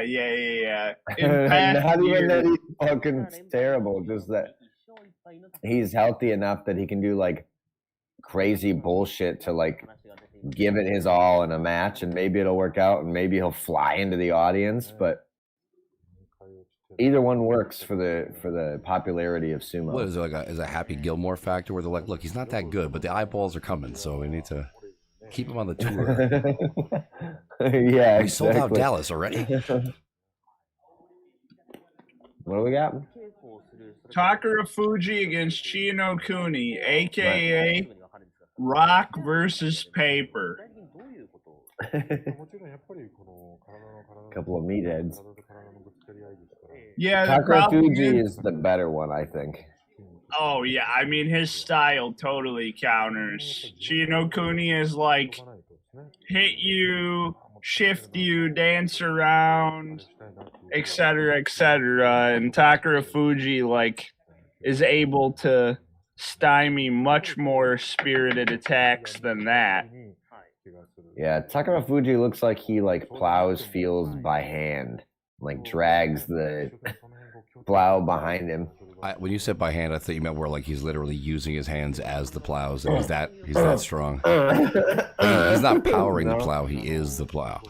Speaker 1: Not even that he's fucking terrible. Just that he's healthy enough that he can do like crazy bullshit to like give it his all in a match, and maybe it'll work out, and maybe he'll fly into the audience. But either one works for the popularity of sumo.
Speaker 3: What is it like? Is a Happy Gilmore factor where they're like, look, he's not that good, but the eyeballs are coming, so we need to keep him on the tour.
Speaker 1: Yeah,
Speaker 3: we sold out Dallas already.
Speaker 1: What do we got?
Speaker 2: Takara Fuji against Chino Kuni, aka Rock versus Paper.
Speaker 1: Couple of meatheads.
Speaker 2: Yeah,
Speaker 1: Takara Fuji is the better one, I think.
Speaker 2: Oh yeah, I mean his style totally counters. Chino Kuni is like hit you, shift you, dance around, etc., and Takara Fuji like is able to stymie much more spirited attacks than that.
Speaker 1: Yeah, Takara Fuji looks like he like plows fields by hand, like drags the plow behind him.
Speaker 3: When you said by hand, I thought you meant where like he's literally using his hands as the plows, and he's that strong. He's not powering the plow; he is the plow.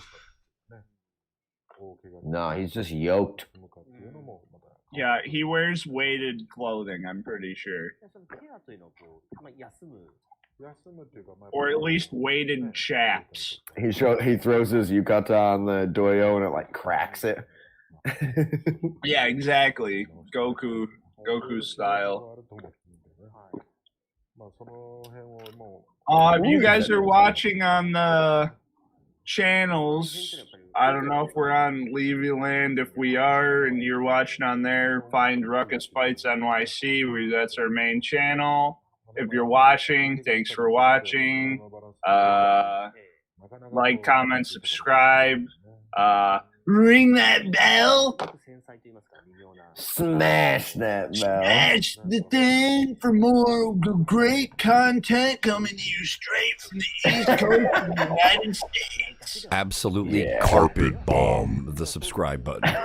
Speaker 1: No, he's just yoked.
Speaker 2: Yeah, he wears weighted clothing, I'm pretty sure. Or at least weighted chaps.
Speaker 1: He throws his yukata on the doyo and it like cracks it.
Speaker 2: Yeah, exactly. Goku style. If you guys are watching on the channels, I don't know if we're on Levy Land. If we are and you're watching on there, find Ruckus Fights NYC. That's our main channel. If you're watching, thanks for watching. Like, comment, subscribe. Ring that bell.
Speaker 1: Smash that bell.
Speaker 2: Smash the thing for more great content coming to you straight from the East Coast of the United States.
Speaker 3: Absolutely carpet bomb the subscribe button.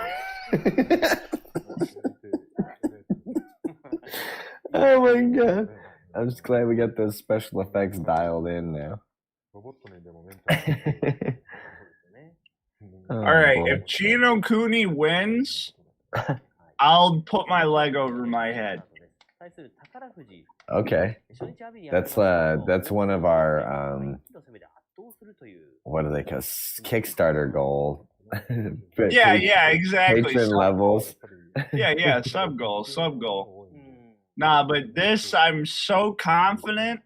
Speaker 1: Oh my god. I'm just glad we got those special effects dialed in now.
Speaker 2: All right, if Chino Kuni wins, I'll put my leg over my head.
Speaker 1: Okay. That's one of our what do they call Kickstarter goal.
Speaker 2: Yeah, exactly.
Speaker 1: Patron levels.
Speaker 2: Yeah, sub goal. Nah, but this, I'm so confident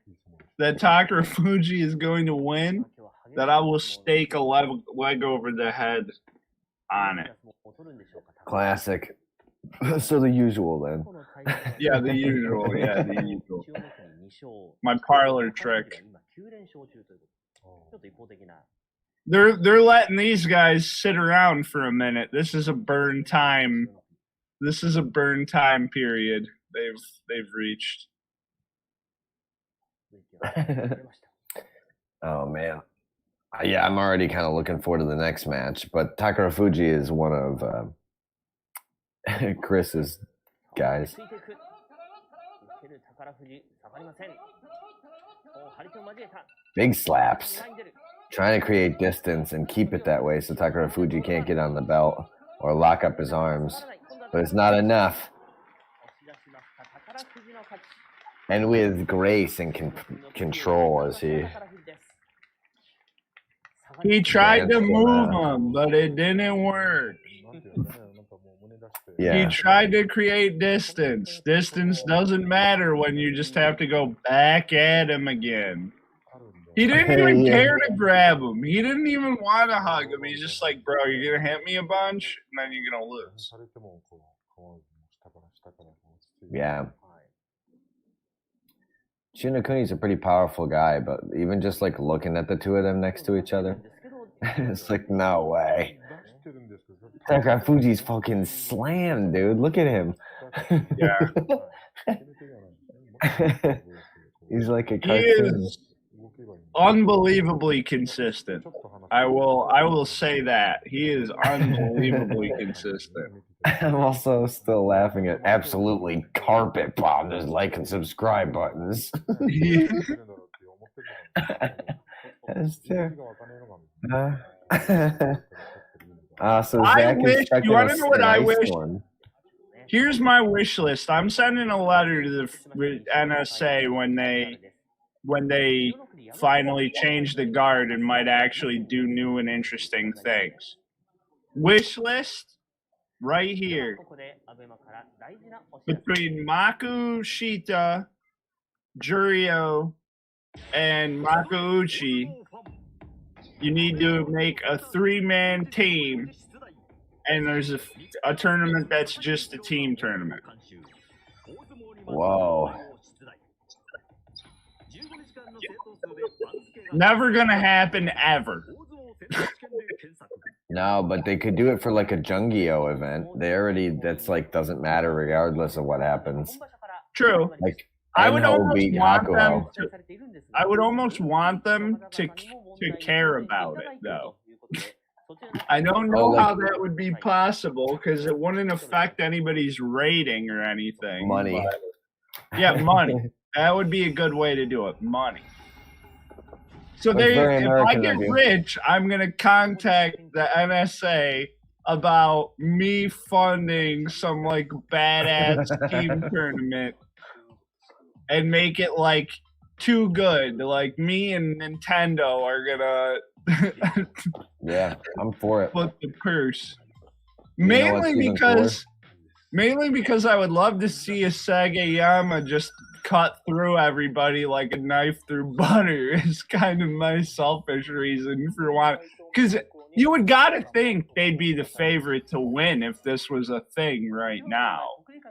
Speaker 2: that Takarafuji is going to win that I will stake a leg over the head on it.
Speaker 1: Classic. So the usual then.
Speaker 2: Yeah, the usual. My parlor trick. They're letting these guys sit around for a minute. This is a burn time period they've reached.
Speaker 1: Oh man. Yeah, I'm already kind of looking forward to the next match, but Takarafuji is one of Chris's guys. Big slaps. Trying to create distance and keep it that way so Takarafuji can't get on the belt or lock up his arms. But it's not enough. And with grace and control as
Speaker 2: he tried to move him, but it didn't work.
Speaker 1: Yeah.
Speaker 2: He tried to create distance. Distance doesn't matter when you just have to go back at him again. He didn't even care to grab him. He didn't even want to hug him. He's just like, bro, you're going to hit me a bunch, and then you're going to lose.
Speaker 1: Yeah. Shinokuni's a pretty powerful guy, but even just like looking at the two of them next to each other, it's like, no way. Takarafuji's fucking slammed, dude. Look at him.
Speaker 2: Yeah.
Speaker 1: He's like a
Speaker 2: cartoon. He is unbelievably consistent. I will say that. He is unbelievably consistent.
Speaker 1: I'm also still laughing at absolutely carpet bomb those like and subscribe buttons. That's true. So
Speaker 2: I wish. You want to know what I wish? Here's my wish list. I'm sending a letter to the NSA when they finally change the guard and might actually do new and interesting things. Wish list right here. Between Maku Shita, Jurio, and Makuuchi, you need to make a 3-man team, and there's a tournament that's just a team tournament.
Speaker 1: Whoa.
Speaker 2: Never gonna happen ever.
Speaker 1: No, but they could do it for like a Jungyo event. That's like doesn't matter regardless of what happens.
Speaker 2: True.
Speaker 1: Like
Speaker 2: I would almost want them to care about it though. I don't know how that would be possible because it wouldn't affect anybody's rating or anything.
Speaker 1: Money.
Speaker 2: Yeah, money. That would be a good way to do it. Money. So if I get rich, I'm going to contact the NSA about me funding some like badass team tournament and make it like too good. Like me and Nintendo are going to
Speaker 1: yeah, I'm for it.
Speaker 2: Flip the purse. Mainly because I would love to see a Sagayama just cut through everybody like a knife through butter. Is kind of my selfish reason for wanting. Because you would gotta think they'd be the favorite to win if this was a thing right now.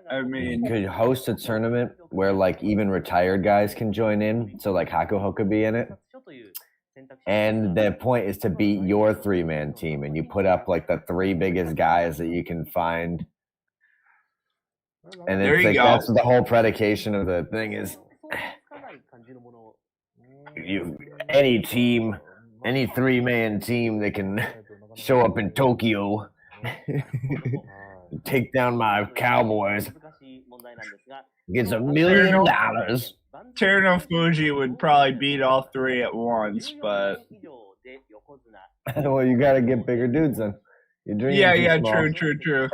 Speaker 2: I mean,
Speaker 1: you could host a tournament where like even retired guys can join in. So like Hakuho could be in it. And the point is to beat your 3-man team, and you put up like the 3 biggest guys that you can find. And it's like that's the whole predication of the thing is any team, any 3-man team that can show up in Tokyo, take down my Cowboys, gets $1 million.
Speaker 2: Teruno Fuji would probably beat all 3 at once, but
Speaker 1: well, you got to get bigger dudes then.
Speaker 2: Yeah, true.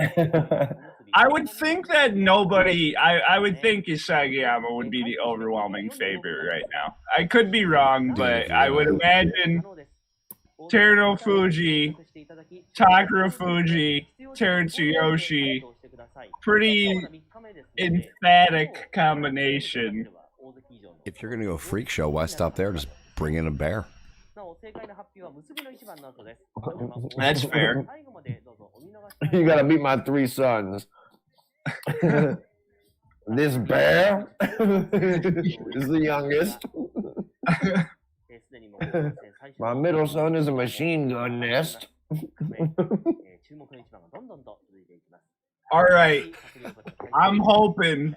Speaker 2: I would think that I would think Isagayama would be the overwhelming favorite right now. I could be wrong, but I would imagine Teruno Fuji, Takara Fuji, Terutsuyoshi, pretty emphatic combination.
Speaker 3: If you're going to go freak show, why stop there? Just bring in a bear.
Speaker 2: That's fair.
Speaker 1: You gotta meet my 3 sons. This bear is the youngest. My middle son is a machine gun nest.
Speaker 2: All right. I'm hoping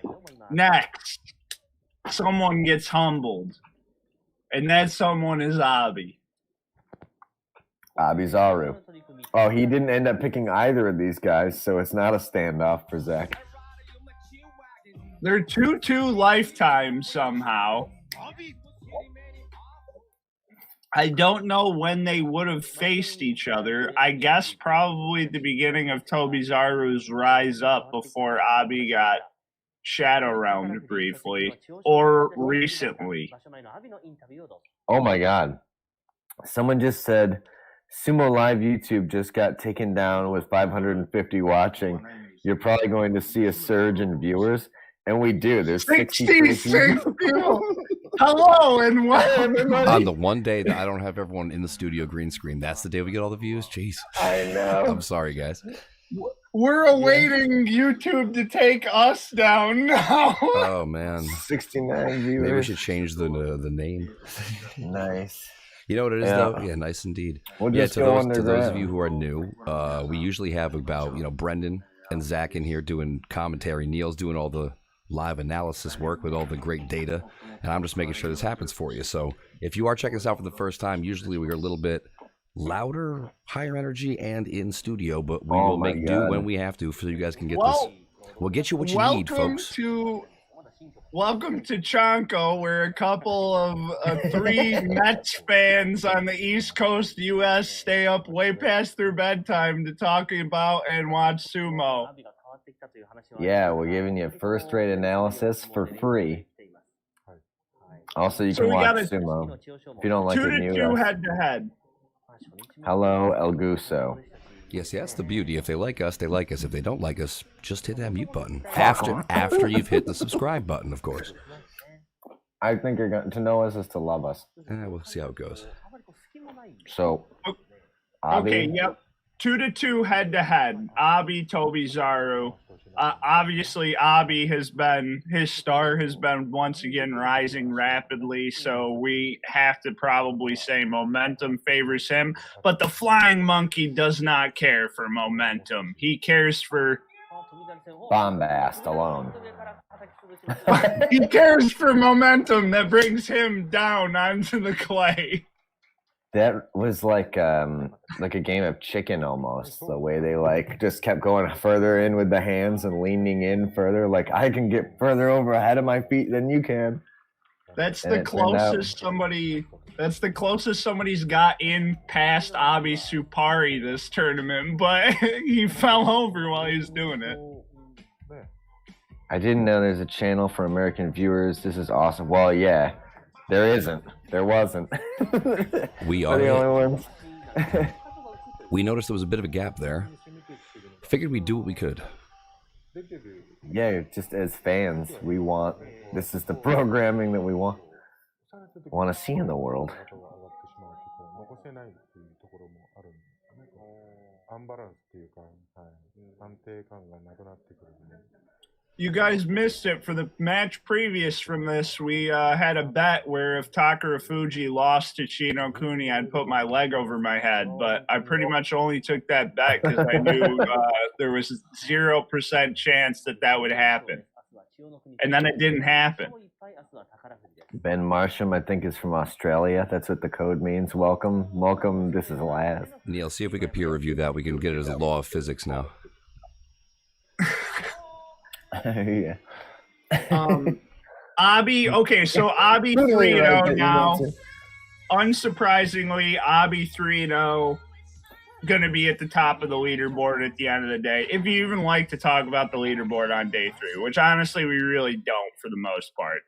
Speaker 2: next someone gets humbled. And that someone is Abi.
Speaker 1: Abizaru. Oh, he didn't end up picking either of these guys, so it's not a standoff for Zach.
Speaker 2: They're 2-2 lifetimes somehow. I don't know when they would have faced each other. I guess probably at the beginning of Tobizaru's rise up before Abi got shadow round briefly, or recently.
Speaker 1: Oh my god. Someone just said Sumo Live YouTube just got taken down with 550 watching. You're probably going to see a surge in viewers. And we do. There's 66
Speaker 2: people. Hello and welcome.
Speaker 3: On the one day that I don't have everyone in the studio green screen, that's the day we get all the views. Jeez.
Speaker 1: I know.
Speaker 3: I'm sorry, guys.
Speaker 2: We're awaiting YouTube to take us down now.
Speaker 3: Oh man,
Speaker 1: 69 viewers.
Speaker 3: Maybe we should change the name.
Speaker 1: Nice.
Speaker 3: You know what it is though? Yeah, nice indeed.
Speaker 1: We'll
Speaker 3: to those of you who are new, we usually have about Brendan and Zach in here doing commentary. Neil's doing all the live analysis work with all the great data, and I'm just making sure this happens for you. So if you are checking us out for the first time, usually we are a little bit louder, higher energy, and in studio, but we will make do when we have to, so you guys can get this. We'll get you what you need, folks.
Speaker 2: Welcome to CHANKO, where a couple of 3 Mets fans on the East Coast U.S. stay up way past their bedtime to talk about and watch sumo.
Speaker 1: Yeah, we're giving you first-rate analysis for free. Also, you can watch sumo if you don't like it.
Speaker 2: 2-2 head-to-head.
Speaker 1: Hello, El Guso.
Speaker 3: Yes, that's the beauty. If they like us, they like us. If they don't like us, just hit that mute button. After you've hit the subscribe button, of course.
Speaker 1: I think you're going to know us is to love us.
Speaker 3: We'll see how it goes.
Speaker 1: So,
Speaker 2: okay, yep. 2-2 head-to-head. Abi, Tobizaru. Obviously, Abi his star has been once again rising rapidly, so we have to probably say momentum favors him. But the flying monkey does not care for momentum. He cares for
Speaker 1: bombast alone.
Speaker 2: He cares for momentum that brings him down onto the clay.
Speaker 1: That was like a game of chicken almost. The way they just kept going further in with the hands and leaning in further. Like, I can get further over ahead of my feet than you can.
Speaker 2: That's the closest somebody's got in past Abi Supari this tournament, but he fell over while he was doing it.
Speaker 1: I didn't know there's a channel for American viewers. This is awesome. Well, yeah. There isn't. There wasn't.
Speaker 3: We are
Speaker 1: the only ones.
Speaker 3: We noticed there was a bit of a gap there. Figured we'd do what we could.
Speaker 1: Yeah, just as fans, this is the programming that we want to see in the world.
Speaker 2: you guys missed it for the match previous from this. We had a bet where if Takarafuji lost to Chino Kuni, I'd put my leg over my head. But I pretty much only took that bet because I knew there was 0% chance that would happen. And then it didn't happen.
Speaker 1: Ben Marsham, I think, is from Australia. That's what the code means. Welcome. Welcome. This is Laz.
Speaker 3: Neil, see if we could peer review that. We can get it as a law of physics now.
Speaker 1: Yeah.
Speaker 2: Abi, okay, so Abi 3-0 now. Unsurprisingly, Abi 3-0 going to be at the top of the leaderboard at the end of the day. If you even like to talk about the leaderboard on day 3, which honestly we really don't for the most part.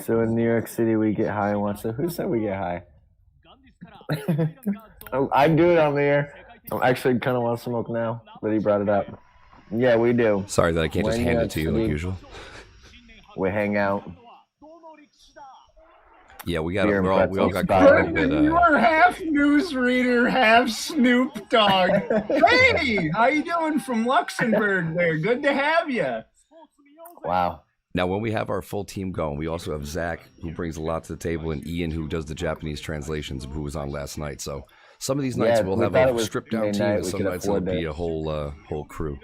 Speaker 1: So in New York City, we get high and watch. So who said we get high? I do it on the air. I'm actually kind of want to smoke now that he brought it up. Yeah, we do.
Speaker 3: Sorry that I can't just hand it to you like usual.
Speaker 1: We hang out.
Speaker 3: Yeah, we all got caught up with.
Speaker 2: You are half newsreader, half Snoop Dogg. Hey, how you doing from Luxembourg there? Good to have you.
Speaker 1: Wow.
Speaker 3: Now, when we have our full team going, we also have Zach, who brings a lot to the table, and Ian, who does the Japanese translations, who was on last night. So some of these nights we'll have a stripped down team, and some nights it'll be a whole crew.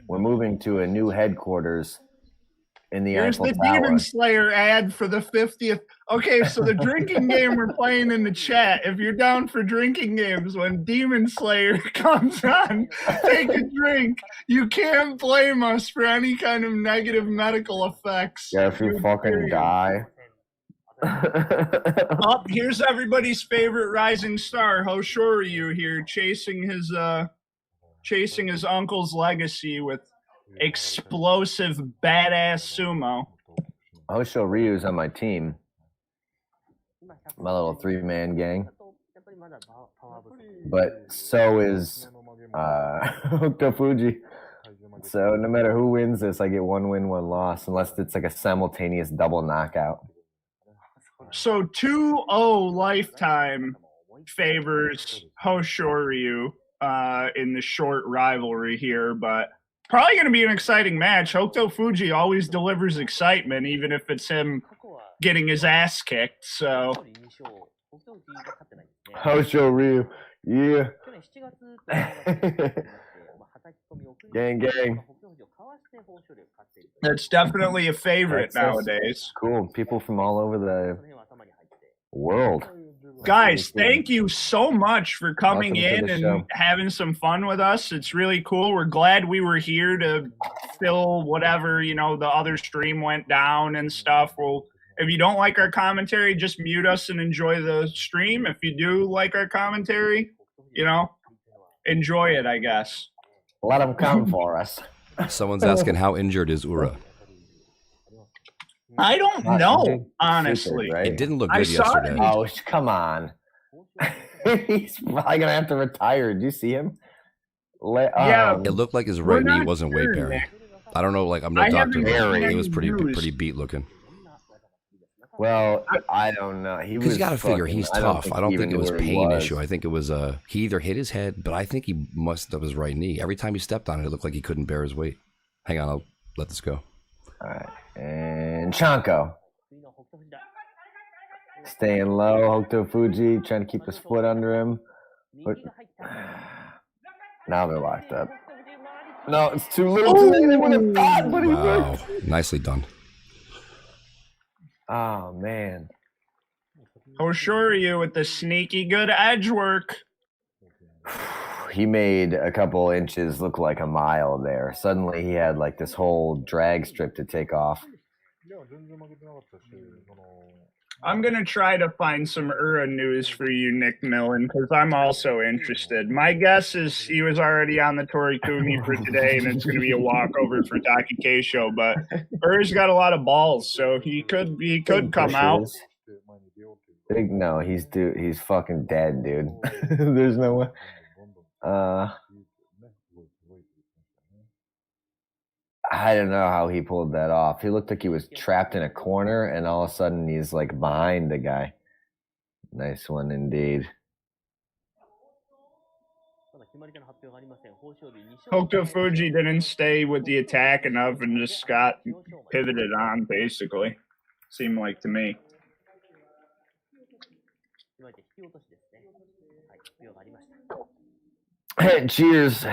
Speaker 1: We're moving to a new headquarters in the
Speaker 2: Here's
Speaker 1: Eiffel
Speaker 2: the
Speaker 1: Tower.
Speaker 2: Demon Slayer ad for the 50th. Okay, so the drinking game we're playing in the chat. If you're down for drinking games, when Demon Slayer comes on, take a drink. You can't blame us for any kind of negative medical effects.
Speaker 1: Yeah, if you fucking die.
Speaker 2: Oh, here's everybody's favorite rising star, Hoshoryu here, chasing his uncle's legacy with explosive badass sumo.
Speaker 1: Hosho Ryu's on my team. My little 3-man gang. But so is Hokuto Fuji. So no matter who wins this, I get 1 win, 1 loss, unless it's like a simultaneous double knockout.
Speaker 2: So 2-0 lifetime favors Hoshoryu in the short rivalry here, but probably going to be an exciting match. Hokuto Fuji always delivers excitement, even if it's him getting his ass kicked. So,
Speaker 1: Hosho Ryu, yeah. Gang.
Speaker 2: That's definitely a favorite nowadays.
Speaker 1: Cool. People from all over the world.
Speaker 2: Guys, thank you so much for coming in and having some fun with us. It's really cool. We're glad we were here to fill whatever, the other stream went down and stuff. Well, if you don't like our commentary, just mute us and enjoy the stream. If you do like our commentary, enjoy it, I guess.
Speaker 1: Let them come for us.
Speaker 3: Someone's asking, how injured is Ura?
Speaker 2: I don't know, honestly.
Speaker 1: Stupid, right?
Speaker 3: It didn't look good yesterday.
Speaker 1: Oh, come on. He's probably going to have to retire. Did you see him?
Speaker 2: Yeah.
Speaker 3: It looked like his right knee wasn't weight bearing. I don't know, I'm no doctor. It was pretty beat looking.
Speaker 1: Well, I don't know.
Speaker 3: He's got to figure he's tough. I don't think it was a pain issue. I think it was he either hit his head, but I think he must have his right knee. Every time he stepped on it, it looked like he couldn't bear his weight. Hang on, I'll let this go.
Speaker 1: All right. And CHANKO. Staying low. Hokuto Fuji trying to keep his foot under him. But now they're locked up. No, it's too little.
Speaker 3: Wow. Nicely done.
Speaker 1: Oh, man.
Speaker 2: Hoshoryu with the sneaky good edge work.
Speaker 1: He made a couple inches look like a mile there. Suddenly he had like this whole drag strip to take off.
Speaker 2: I'm going to try to find some Ura news for you, Nick Millen, because I'm also interested. My guess is he was already on the Torikumi for today, and it's going to be a walkover for Taki Keisho, but Ura's got a lot of balls, so he could come out.
Speaker 1: No, he's fucking dead, dude. There's no way. I don't know how he pulled that off. He looked like he was trapped in a corner, and all of a sudden he's like behind the guy. Nice one indeed.
Speaker 2: Hokuto Fuji didn't stay with the attack enough and just got pivoted on, basically. Seemed like to me.
Speaker 1: Cheers,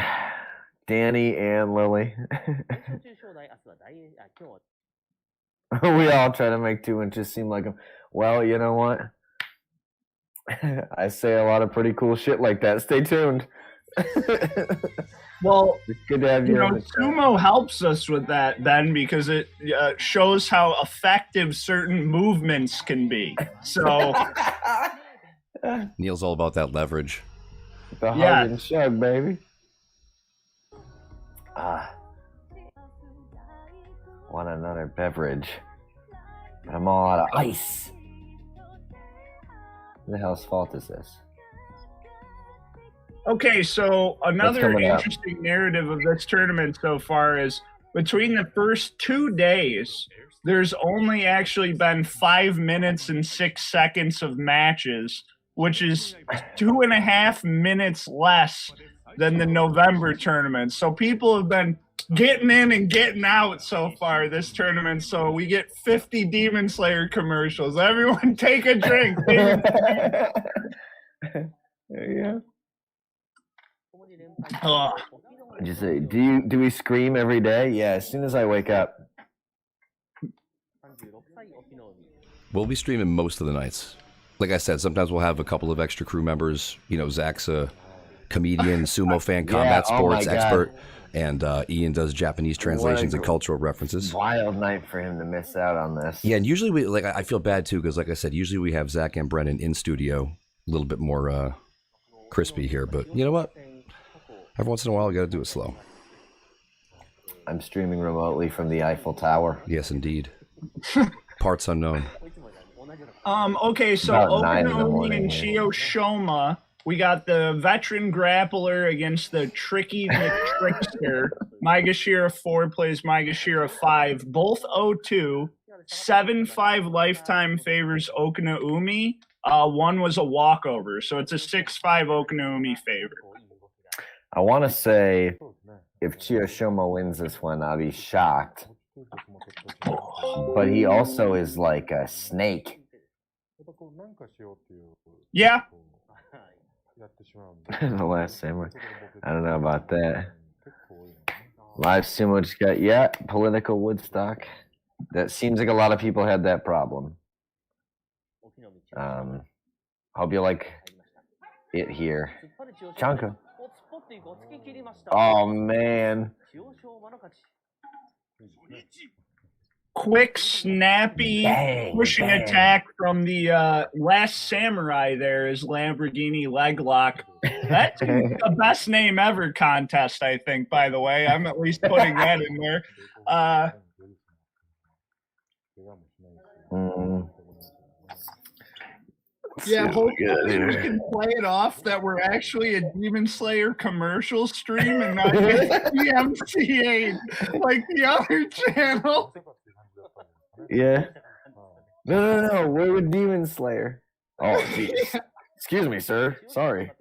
Speaker 1: Danny and Lily. We all try to make 2 inches seem like them. Well, you know what? I say a lot of pretty cool shit like that. Stay tuned.
Speaker 2: Well,
Speaker 1: it's good to have you.
Speaker 2: Sumo helps us with that, Ben, because it shows how effective certain movements can be. So
Speaker 3: Neil's all about that leverage.
Speaker 1: The hug and shug, baby. Want another beverage? But I'm all out of ice. Who the hell's fault is this?
Speaker 2: Okay, so another interesting narrative of this tournament so far is between the first 2 days, there's only actually been 5 minutes and 6 seconds of matches, which is 2.5 minutes less than the November tournament. So people have been getting in and getting out so far this tournament. So we get 50 Demon Slayer commercials. Everyone take a drink.
Speaker 1: There you go. What'd you say? Do we scream every day? Yeah, as soon as I wake up.
Speaker 3: We'll be streaming most of the nights. Like I said, sometimes we'll have a couple of extra crew members. You know, Zach's a comedian, sumo fan, combat sports expert, and Ian does Japanese translations and cultural references.
Speaker 1: Wild night for him to miss out on this.
Speaker 3: Yeah, and usually I feel bad too because, like I said, usually we have Zach and Brennan in studio, a little bit more crispy here. But you know what? Every once in a while, you got to do it slow.
Speaker 1: I'm streaming remotely from the Eiffel Tower.
Speaker 3: Yes, indeed. Parts unknown.
Speaker 2: Okay, so Okinomi and Chiyoshoma, we got the veteran grappler against the tricky McTrickster. Maegashira 4 plays Maegashira 5, both 0-2. 7-5 lifetime favors Okinoumi. One was a walkover, so it's a 6-5 Okinoumi favor.
Speaker 1: I want to say if Chiyoshoma wins this one, I'll be shocked. But he also is like a snake.
Speaker 2: Yeah.
Speaker 1: The Last Samurai. I don't know about that. Live Sumo just got, political Woodstock. That seems like a lot of people had that problem. Hope you like it here. CHANKO. Oh, man.
Speaker 2: Quick, snappy, pushing attack from the Last Samurai there is Lamborghini Leglock. That's the best name ever contest, I think, by the way. I'm at least putting that in there. Yeah, hopefully we can play it off that we're actually a Demon Slayer commercial stream and not DMCA like the other channel.
Speaker 1: Yeah. No. We're with Demon Slayer. Oh, geez. Excuse me, sir. Sorry.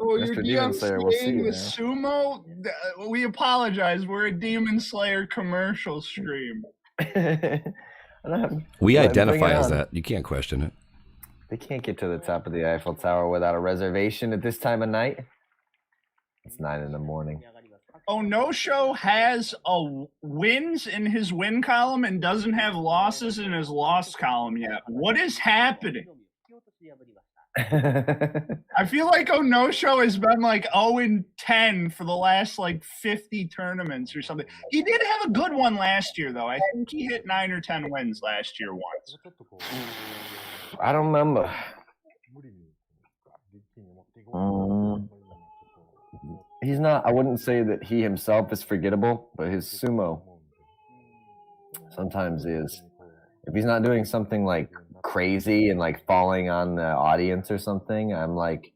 Speaker 2: Oh, you're DMCAing with Sumo? We apologize. We're a Demon Slayer commercial stream.
Speaker 3: We identify as that. You can't question it.
Speaker 1: They can't get to the top of the Eiffel Tower without a reservation at this time of night. It's 9 a.m.
Speaker 2: Oh, No-Show has wins in his win column and doesn't have losses in his loss column yet. What is happening? I feel like No-Show has been like 0-10 for the last like 50 tournaments or something. He did have a good one last year, though. I think he hit 9 or 10 wins last year once.
Speaker 1: I don't remember. He's not, I wouldn't say that he himself is forgettable, but his sumo sometimes is. If he's not doing something like crazy and like falling on the audience or something, I'm like,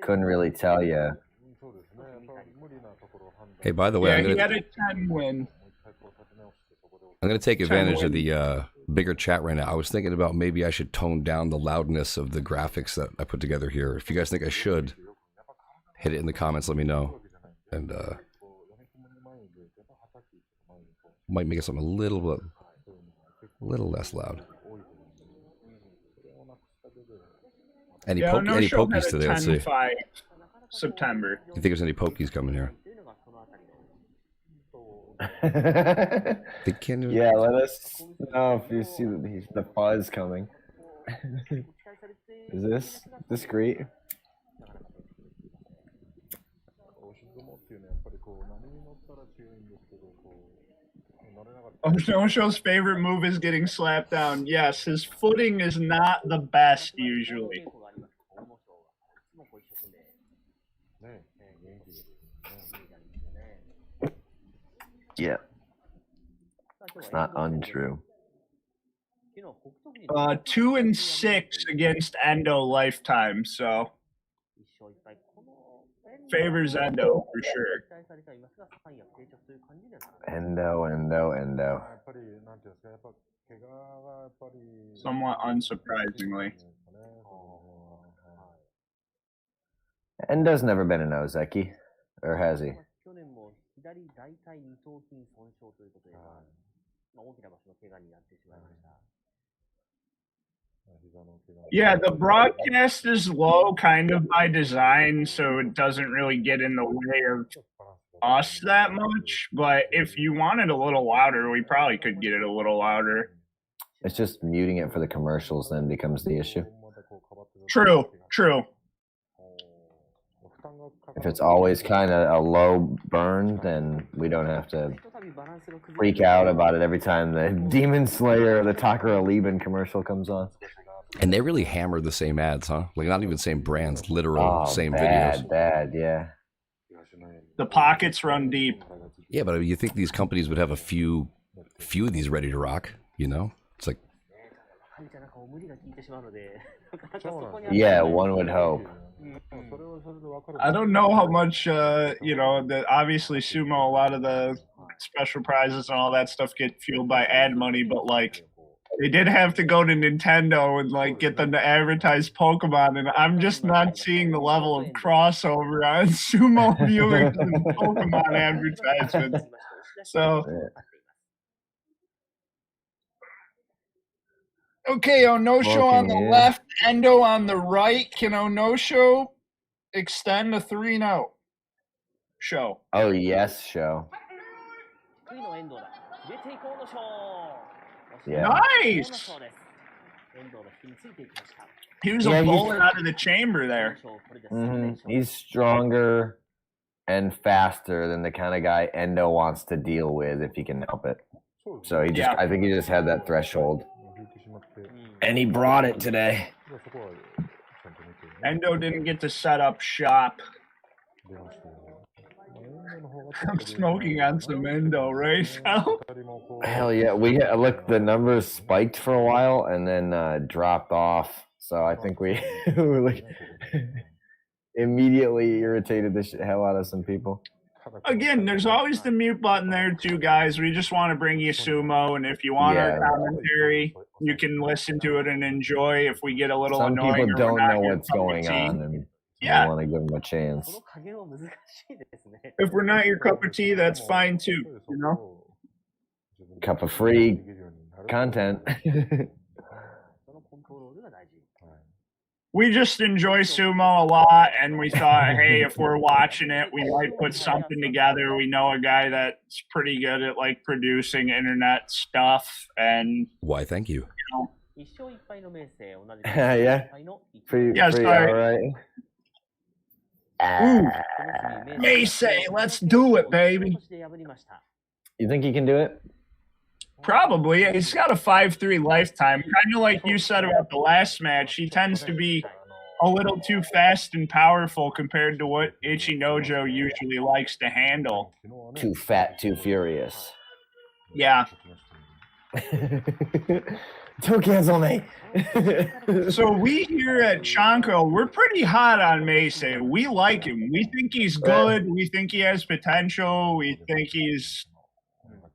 Speaker 1: couldn't really tell you.
Speaker 3: Hey, by the way,
Speaker 2: he had a 10 win.
Speaker 3: I'm going to take advantage of the bigger chat right now. I was thinking about maybe I should tone down the loudness of the graphics that I put together here. If you guys think I should, hit it in the comments. Let me know, and might make it something a little less loud. Any pokies today? Let's see.
Speaker 2: September.
Speaker 3: You think there's any pokies coming here?
Speaker 1: Yeah, let us know if you see the fuzz coming. Is this discreet?
Speaker 2: Oh, No-Show's favorite move is getting slapped down. Yes, his footing is not the best usually.
Speaker 1: Yeah. It's not untrue.
Speaker 2: 2-6 against Endo lifetime, so favors Endo for sure.
Speaker 1: Endo.
Speaker 2: Somewhat unsurprisingly.
Speaker 1: Endo's never been an Ozeki, or has he?
Speaker 2: Yeah, the broadcast is low kind of by design, so it doesn't really get in the way of us that much. But if you want it a little louder, we probably could get it a little louder.
Speaker 1: It's just muting it for the commercials then becomes the issue.
Speaker 2: True.
Speaker 1: If it's always kind of a low burn, then we don't have to freak out about it every time the Demon Slayer or the Takara Lieben commercial comes on.
Speaker 3: And they really hammer the same ads, huh? Like not even same brands, literal same videos.
Speaker 1: Bad, yeah.
Speaker 2: The pockets run deep.
Speaker 3: Yeah, but you think these companies would have a few of these ready to rock, you know? It's like...
Speaker 1: Yeah, one would hope.
Speaker 2: I don't know how much, obviously Sumo, a lot of the special prizes and all that stuff get fueled by ad money, but like they did have to go to Nintendo and like get them to advertise Pokemon, and I'm just not seeing the level of crossover on Sumo viewers and Pokemon advertisements. So, okay, No-Show on the left, Endo on the right. Can No-Show extend the 3-0 show?
Speaker 1: Oh, yes, show. Yeah.
Speaker 2: Nice! He was a bullet out of the chamber there.
Speaker 1: Mm-hmm. He's stronger and faster than the kind of guy Endo wants to deal with if he can help it. So I think he just had that threshold. And he brought it today.
Speaker 2: Endo didn't get to set up shop. I'm smoking on some Endo right now.
Speaker 1: Hell yeah. Look, the numbers spiked for a while and then dropped off. So I think we were like immediately irritated the hell out of some people.
Speaker 2: Again, there's always the mute button there too, guys. We just want to bring you Sumo, and if you want our commentary, you can listen to it and enjoy. If we get a little annoying,
Speaker 1: some people don't know what's going on, and I want to give them a chance.
Speaker 2: If we're not your cup of tea, that's fine too. You know,
Speaker 1: cup of free content.
Speaker 2: We just enjoy Sumo a lot, and we thought, hey, if we're watching it, we might put something together. We know a guy that's pretty good at like producing internet stuff, and
Speaker 3: why? Thank you.
Speaker 1: Yeah, pretty
Speaker 2: sorry.
Speaker 1: all right.
Speaker 2: Macy, let's do it, baby.
Speaker 1: You think he can do it?
Speaker 2: Probably. He's got a 5-3 lifetime. Kind of like you said about the last match. He tends to be a little too fast and powerful compared to what Ichinojo usually likes to handle.
Speaker 1: Too fat, too furious.
Speaker 2: Yeah.
Speaker 1: Don't cancel me.
Speaker 2: So we here at CHANKO, we're pretty hot on Macy. We like him. We think he's good. We think he has potential. We think he's,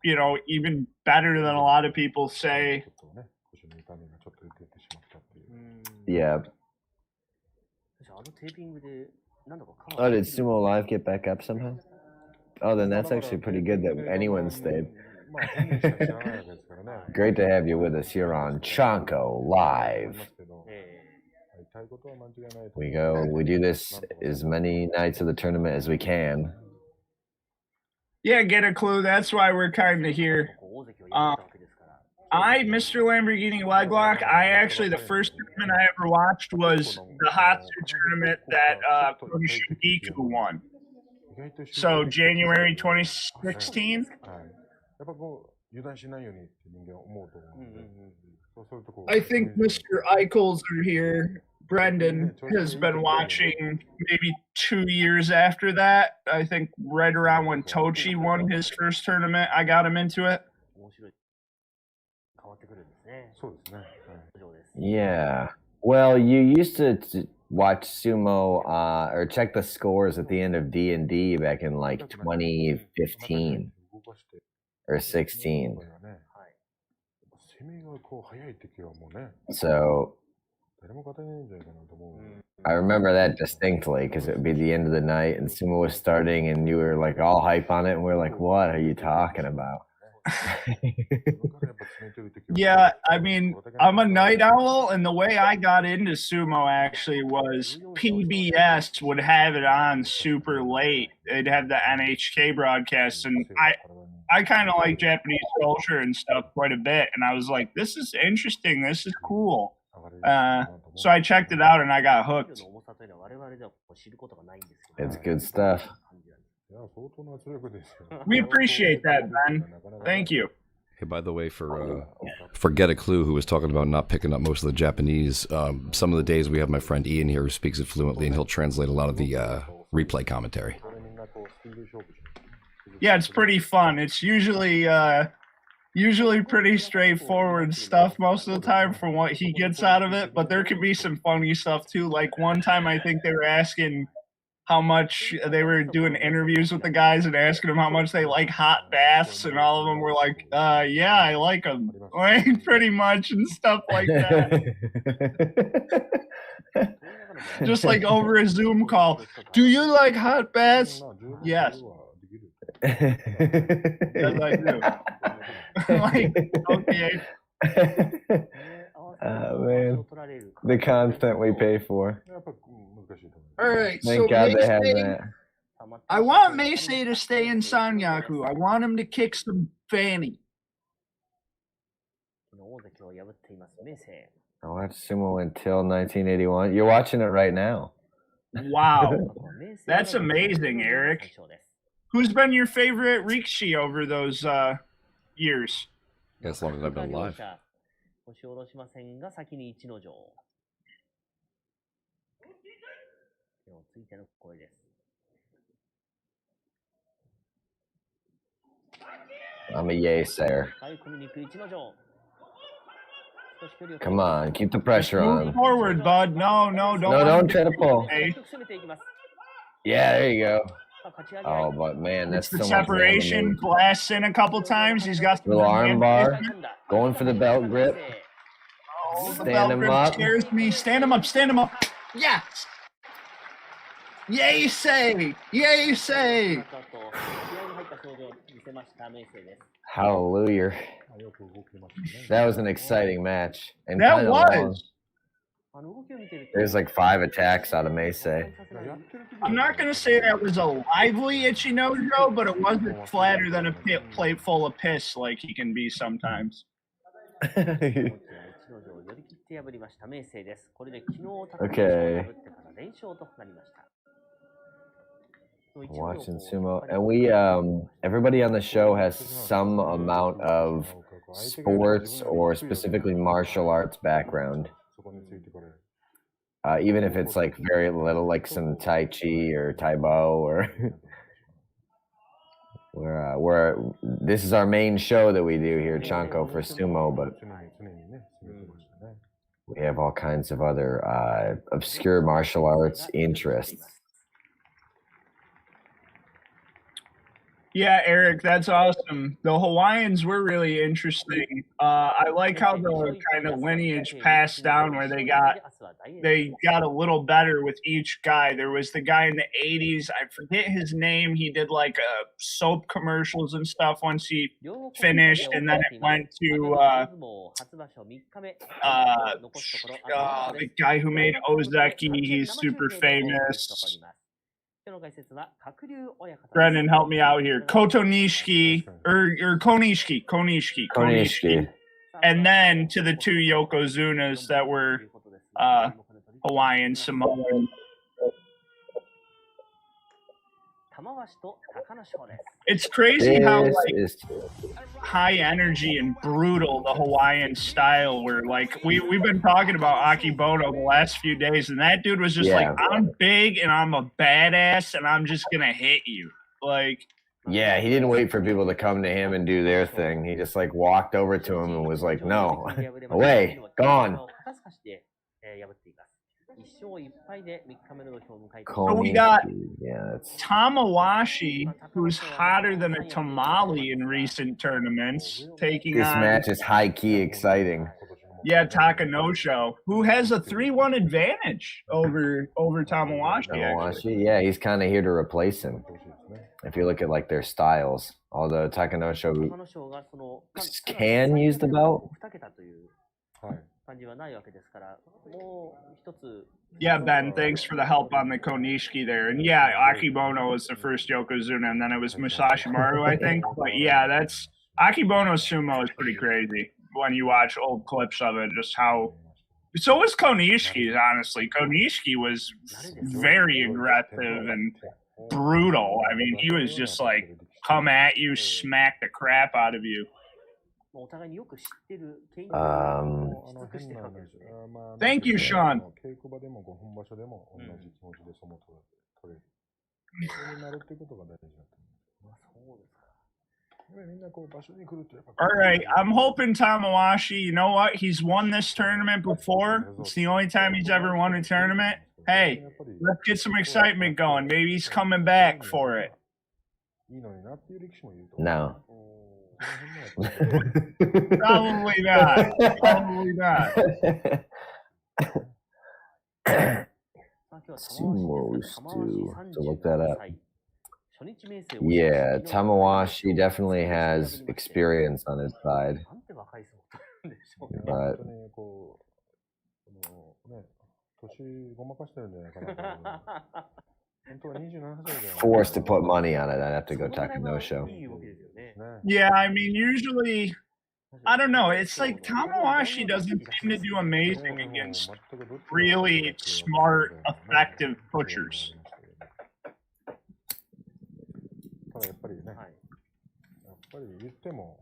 Speaker 2: even better than a lot of people say.
Speaker 1: Yeah. Oh, did Sumo Live get back up somehow? Oh, then that's actually pretty good that anyone stayed. Great to have you with us here on CHANKO Live. We do this as many nights of the tournament as we can.
Speaker 2: Yeah, get a clue. That's why we're kind of here. Mr. Lamborghini Leglock, the first tournament I ever watched was the Hatsu tournament that Shingiku won. So January 2016. I think Mr. Eichels are here. Brendan has been watching maybe 2 years after that. I think right around when Tochi won his first tournament, I got him into it.
Speaker 1: Yeah. Well, you used to watch Sumo or check the scores at the end of D&D back in like 2015 or 16. So I remember that distinctly because it would be the end of the night and Sumo was starting and you were like all hype on it and we're like, what are you talking about?
Speaker 2: Yeah, I mean, I'm a night owl, and the way I got into Sumo actually was PBS would have it on super late. They'd have the NHK broadcasts, and I kind of like Japanese culture and stuff quite a bit, and I was like, this is interesting, this is cool. So I checked it out, and I got hooked.
Speaker 1: It's good stuff.
Speaker 2: We appreciate that, Ben. Thank you.
Speaker 3: Hey, by the way, for Get a Clue, who was talking about not picking up most of the Japanese, some of the days we have my friend Ian here who speaks it fluently, and he'll translate a lot of the replay commentary.
Speaker 2: Yeah, it's pretty fun. It's usually pretty straightforward stuff most of the time from what he gets out of it, but there could be some funny stuff too. Like one time I think they were asking how much they were doing interviews with the guys and asking them how much they like hot baths, and all of them were like, yeah, I like them, like pretty much, and stuff like that. Just like over a Zoom call. Do you like hot baths? Yes. Yes, I do. Like, okay.
Speaker 1: Man, the content we pay for.
Speaker 2: All right,
Speaker 1: Thank God they have that.
Speaker 2: I want Meisei to stay in Sanyaku. I want him to kick some fanny.
Speaker 1: I watched Sumo until 1981. You're watching it right now.
Speaker 2: Wow. That's amazing, Eric. Who's been your favorite Rikishi over those years?
Speaker 3: As long as I've been alive.
Speaker 1: I'm a yay sayer. Come on, keep the pressure on.
Speaker 2: Move forward, bud. No,
Speaker 1: don't try to pull. Yeah, there you go. Oh, but man, that's
Speaker 2: the separation. Blasts in a couple times. He's got
Speaker 1: little arm bar. Going for the belt grip.
Speaker 2: Oh, stand him up. Scares me. Stand him up. Yes. Yay say.
Speaker 1: Hallelujah. That was an exciting match. And
Speaker 2: that was.
Speaker 1: There's like 5 attacks out of Meisei.
Speaker 2: I'm not going to say that was a lively Ichinojo, but it wasn't flatter than a plate full of piss like he can be sometimes.
Speaker 1: Okay. Watching Sumo, and we everybody on the show has some amount of sports or specifically martial arts background, even if it's like very little, like some Tai Chi or Taibo, or where this is our main show that we do here, CHANKO for Sumo, but we have all kinds of other obscure martial arts interests.
Speaker 2: Yeah, Eric, that's awesome. The Hawaiians were really interesting. I like how the kind of lineage passed down where they got a little better with each guy. There was the guy in the 80s, I forget his name. He did like soap commercials and stuff once he finished, and then it went to the guy who made Ozeki. He's super famous. Brendan, help me out here. Kotonishiki or Konishiki. And then to the two Yokozunas that were Hawaiian, Samoan. It's crazy how like high energy and brutal the Hawaiian style were. Like we've been talking about Akibono the last few days, and that dude was just like, I'm big and I'm a badass and I'm just gonna hit you. Like,
Speaker 1: yeah, he didn't wait for people to come to him and do their thing. He just like walked over to him and was like, no, away, gone.
Speaker 2: So we got Tamawashi, who's hotter than a tamale in recent tournaments, taking
Speaker 1: this match is high key exciting.
Speaker 2: Yeah, Takanosho, who has a 3-1 advantage over Tamawashi.
Speaker 1: Yeah, he's kind of here to replace him. If you look at like their styles, although Takanosho can use the belt.
Speaker 2: Yeah, Ben, thanks for the help on the Konishiki there. And yeah, Akibono was the first Yokozuna, and then it was Musashi Maru, I think. But yeah, that's Akibono's sumo is pretty crazy when you watch old clips of it, just how. So was Konishiki's, honestly. Konishiki was very aggressive and brutal. I mean, he was just like, come at you, smack the crap out of you. Thank you, Sean. All right, I'm hoping Tamawashi, you know what? He's won this tournament before. It's the only time he's ever won a tournament. Hey, let's get some excitement going. Maybe he's coming back for it.
Speaker 1: No.
Speaker 2: Probably not. Probably not.
Speaker 1: Sumo stew. To look that up. Yeah, Tamawashi definitely has experience on his side. But forced to put money on it, I'd have to go Takanosho.
Speaker 2: Yeah, I mean, usually, I don't know. It's like Tamawashi doesn't seem to do amazing against really smart, effective pushers.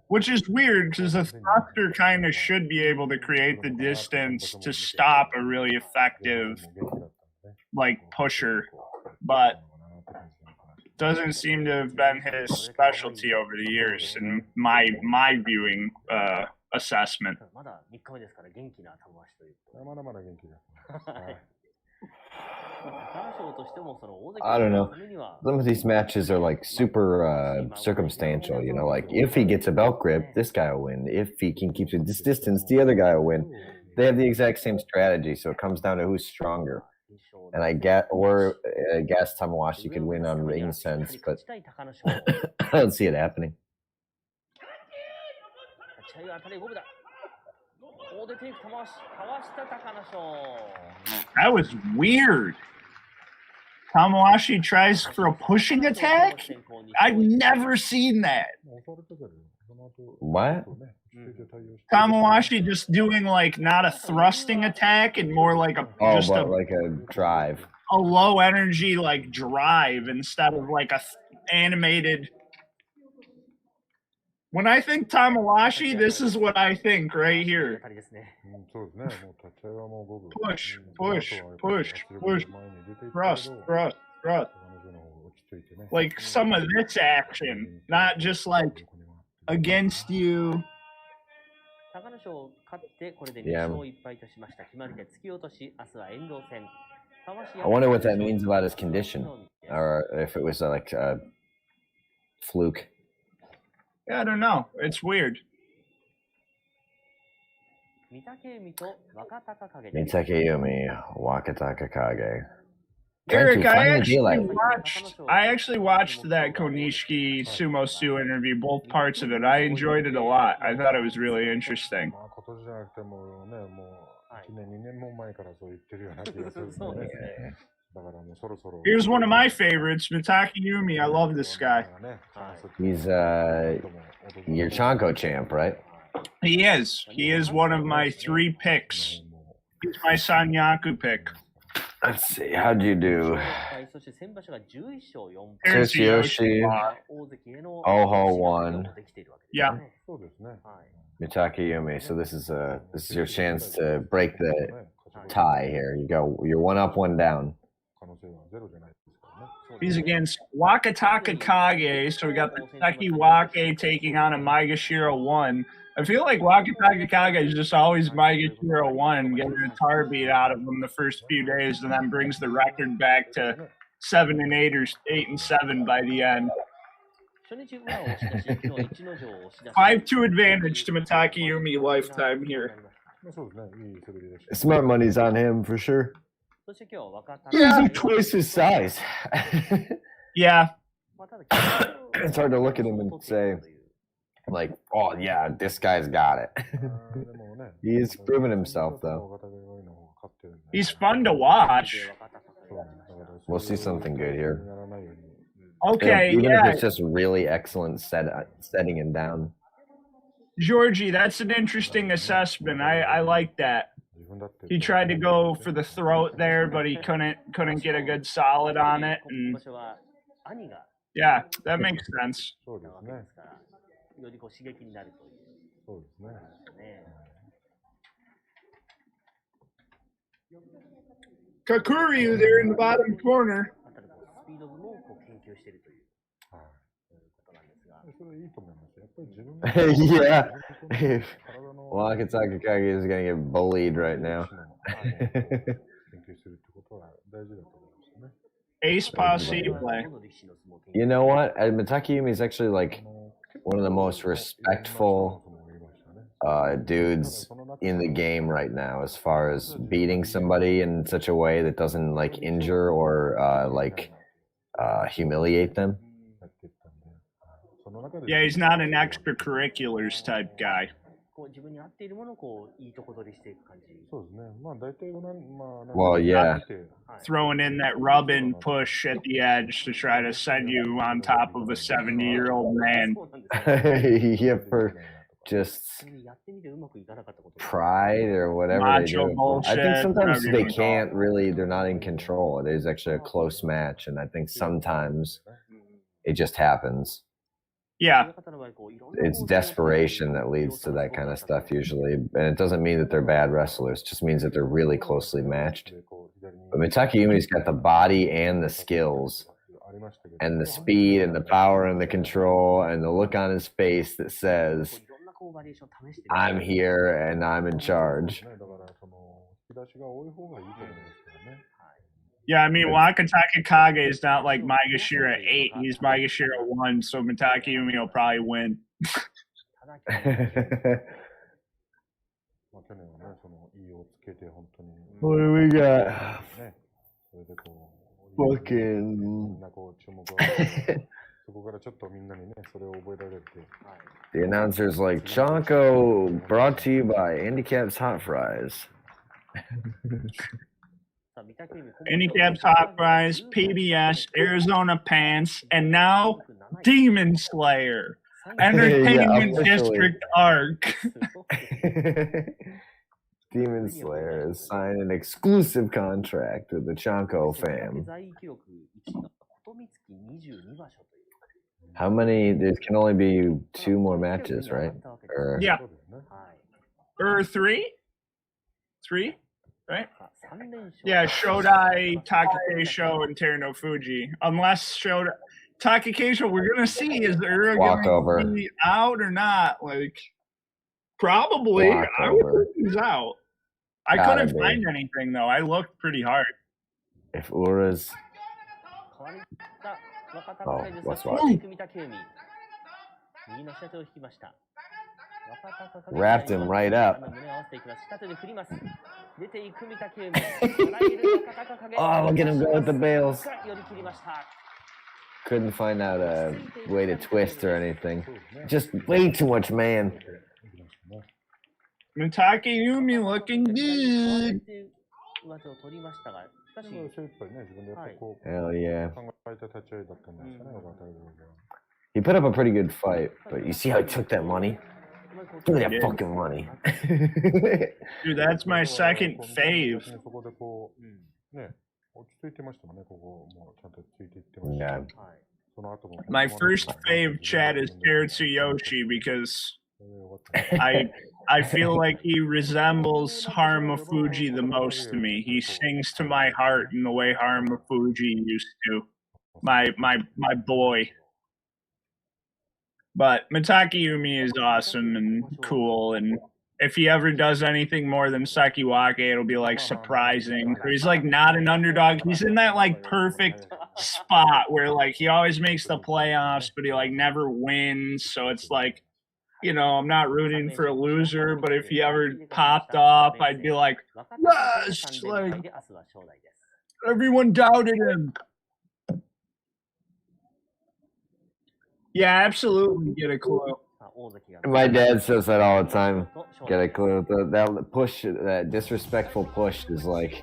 Speaker 2: Which is weird because a thruster kind of should be able to create the distance to stop a really effective like pusher, but doesn't seem to have been his specialty over the years in my viewing assessment.
Speaker 1: I don't know. Some of these matches are like super circumstantial, you know, like if he gets a belt grip, this guy will win. If he can keep it this distance, the other guy will win. They have the exact same strategy, so it comes down to who's stronger. And I guess Tamawashi could win on ring sense, but I don't see it happening.
Speaker 2: That was weird. Tamawashi tries for a pushing attack? I've never seen that.
Speaker 1: What?
Speaker 2: Tamawashi just doing like not a thrusting attack and more like
Speaker 1: like a drive.
Speaker 2: A low energy like drive instead of like a animated. When I think Tamawashi, this is what I think right here. Push, push, push, push. Thrust, thrust, thrust. Like some of this action, not just like against you.
Speaker 1: Yeah. I wonder what that means about his condition, or if it was like fluke?
Speaker 2: Yeah, I don't know. It's weird.
Speaker 1: Mitakeyumi, Wakataka Kage.
Speaker 2: Eric, I actually watched that Konishiki Sumo Sue interview, both parts of it. I enjoyed it a lot. I thought it was really interesting. Here's one of my favorites, Mitaki Yumi. I love this guy.
Speaker 1: He's your CHANKO champ, right?
Speaker 2: He is. He is one of my 3 picks. He's my Sanyaku pick.
Speaker 1: Let's see. How'd you do? Tsuyoshi, Oho won.
Speaker 2: Yeah.
Speaker 1: Mitaki Yumi. So this is your chance to break the tie here. You go. You're 1 up, 1 down.
Speaker 2: He's against Wakataka Kage, so we got the Taki Wake taking on a Maegashira 1. I feel like Wakataka Kage is just always Maegashira 1, getting a tar beat out of him the first few days, and then brings the record back to 7-8 or 8-7 by the end. 5-2 advantage to Mitaki Yumi lifetime here.
Speaker 1: Smart money's on him for sure. Yeah, he's twice his size.
Speaker 2: Yeah.
Speaker 1: It's hard to look at him and say, like, oh, yeah, this guy's got it. He's proven himself, though.
Speaker 2: He's fun to watch.
Speaker 1: We'll see something good here.
Speaker 2: Okay,
Speaker 1: even if it's just really excellent setting him down.
Speaker 2: Georgie, that's an interesting assessment. I like that. He tried to go for the throat there, but he couldn't get a good solid on it. And yeah, that makes sense. Kakuryu there in the bottom corner.
Speaker 1: Yeah. Wakataka Kage is going to get bullied right now.
Speaker 2: Ace posse play.
Speaker 1: You know what? Mitaki Yumi is actually like one of the most respectful dudes in the game right now, as far as beating somebody in such a way that doesn't like injure or humiliate them.
Speaker 2: Yeah, he's not an extracurriculars type guy.
Speaker 1: Well, yeah.
Speaker 2: Throwing in that rub and push at the edge to try to send you on top of a 70-year-old man.
Speaker 1: Yeah, for just pride or whatever
Speaker 2: Macho
Speaker 1: they do.
Speaker 2: bullshit,
Speaker 1: I think sometimes
Speaker 2: whatever
Speaker 1: they
Speaker 2: you
Speaker 1: can't really, they're not in control. It is actually a close match, and I think sometimes it just happens.
Speaker 2: Yeah.
Speaker 1: It's desperation that leads to that kind of stuff usually. And it doesn't mean that they're bad wrestlers. It just means that they're really closely matched. But Mitaki Yumi's got the body and the skills and the speed and the power and the control and the look on his face that says, I'm here and I'm in charge.
Speaker 2: Yeah, I mean, Wakataka Kage is not like Maegashira 8. He's Maegashira 1, so Mitaki Yumi will probably win.
Speaker 1: What do we got? Fucking... The announcer's like, CHANKO brought to you by Handicap's Hot Fries.
Speaker 2: Handicap's Hot Fries, PBS, Arizona Pants, and now Demon Slayer. Entertainment District Arc.
Speaker 1: Demon Slayer has signed an exclusive contract with the CHANKO fam. How many? There can only be 2 more matches, right?
Speaker 2: Yeah. Or 3? 3? Right? Yeah, Shodai, Takakeisho, and Teruno Fuji. Unless Takakeisho, we're gonna see, is there gonna be out or not? Like, probably. I would think he's out. I couldn't find anything though. I looked pretty hard.
Speaker 1: If Ura's Oh, let's watch. Wrapped him right up. Oh, look at him go with the bails. Couldn't find out a way to twist or anything. Just way too much man.
Speaker 2: Mitake Yumi looking good.
Speaker 1: Hell yeah. He put up a pretty good fight, but you see how he took that money? Look at that fucking money.
Speaker 2: Dude, that's my second fave.
Speaker 1: Yeah.
Speaker 2: My first fave chat is Hatsu because I feel like he resembles Harumafuji the most to me. He sings to my heart in the way Harumafuji used to. My boy. But Mitake Yumi is awesome and cool, and if he ever does anything more than Sekiwake, it'll be like surprising. Or he's like not an underdog. He's in that like perfect spot where like he always makes the playoffs, but he like never wins. So it's like, you know, I'm not rooting for a loser, but if he ever popped off, I'd be like, yes, like everyone doubted him. Yeah, absolutely. Get a clue.
Speaker 1: My dad says that all the time. Get a clue. That push, that disrespectful push is like,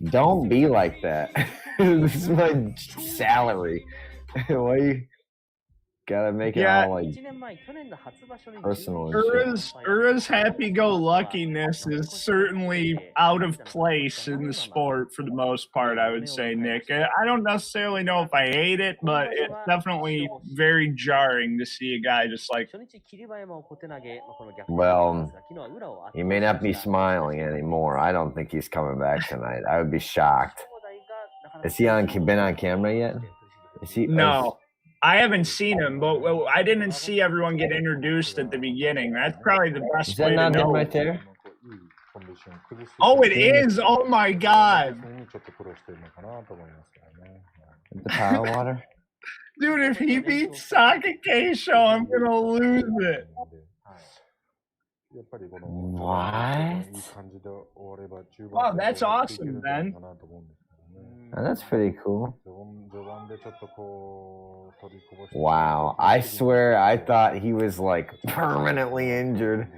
Speaker 1: don't be like that. This is my salary. Why you gotta make it all like personal?
Speaker 2: Ura's happy-go-luckiness is certainly out of place in the sport for the most part, I would say, Nick. I don't necessarily know if I hate it, but it's definitely very jarring to see a guy just like...
Speaker 1: Well, he may not be smiling anymore. I don't think he's coming back tonight. I would be shocked. Is he been on camera yet? Is he?
Speaker 2: No. I haven't seen him, but I didn't see everyone get introduced at the beginning. That's probably the best way to know. Is that not him
Speaker 1: right there?
Speaker 2: Oh, it is! Oh my god!
Speaker 1: The power water?
Speaker 2: Dude, if he beats Sake Keisho, I'm gonna lose it.
Speaker 1: What?
Speaker 2: Wow, that's awesome, then.
Speaker 1: Oh, that's pretty cool. Wow, I swear I thought he was like permanently injured.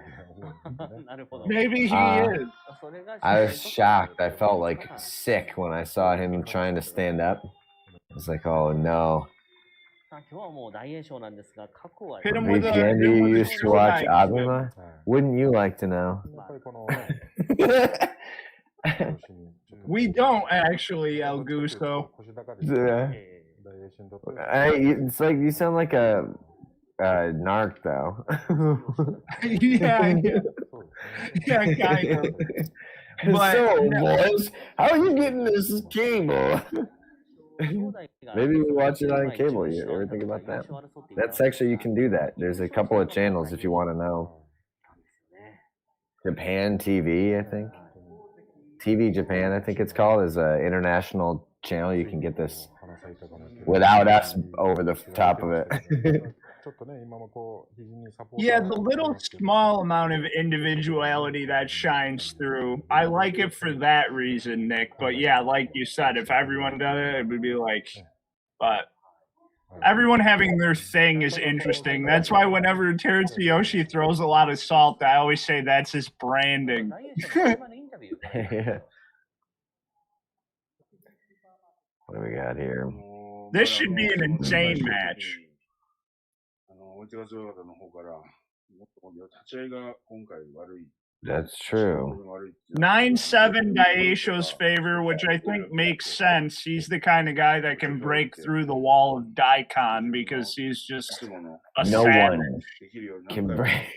Speaker 2: Maybe he is.
Speaker 1: I was shocked. I felt like sick when I saw him trying to stand up. I was like, oh no. VPN, do you used to watch Aguma? Wouldn't you like to know?
Speaker 2: We don't actually, El Gusto.
Speaker 1: It's like you sound like a narc, though.
Speaker 2: yeah, kind of. But,
Speaker 1: so, boys, how are you getting this cable? Maybe we watch it on cable. You ever think about that? That's actually, you can do that. There's a couple of channels if you want to know. Japan TV, I think. TV Japan, I think it's called, is an international channel. You can get this without us over the top of it.
Speaker 2: Yeah, the little small amount of individuality that shines through. I like it for that reason, Nick. But yeah, like you said, if everyone did it, it would be like, but everyone having their thing is interesting. That's why whenever Tsuyoshi throws a lot of salt, I always say that's his branding.
Speaker 1: Yeah. What do we got here?
Speaker 2: This should be an insane match.
Speaker 1: That's true.
Speaker 2: 9-7 Daisho's favor, which I think makes sense. He's the kind of guy that can break through the wall of Daikon because he's just a
Speaker 1: no
Speaker 2: savage.
Speaker 1: One can break.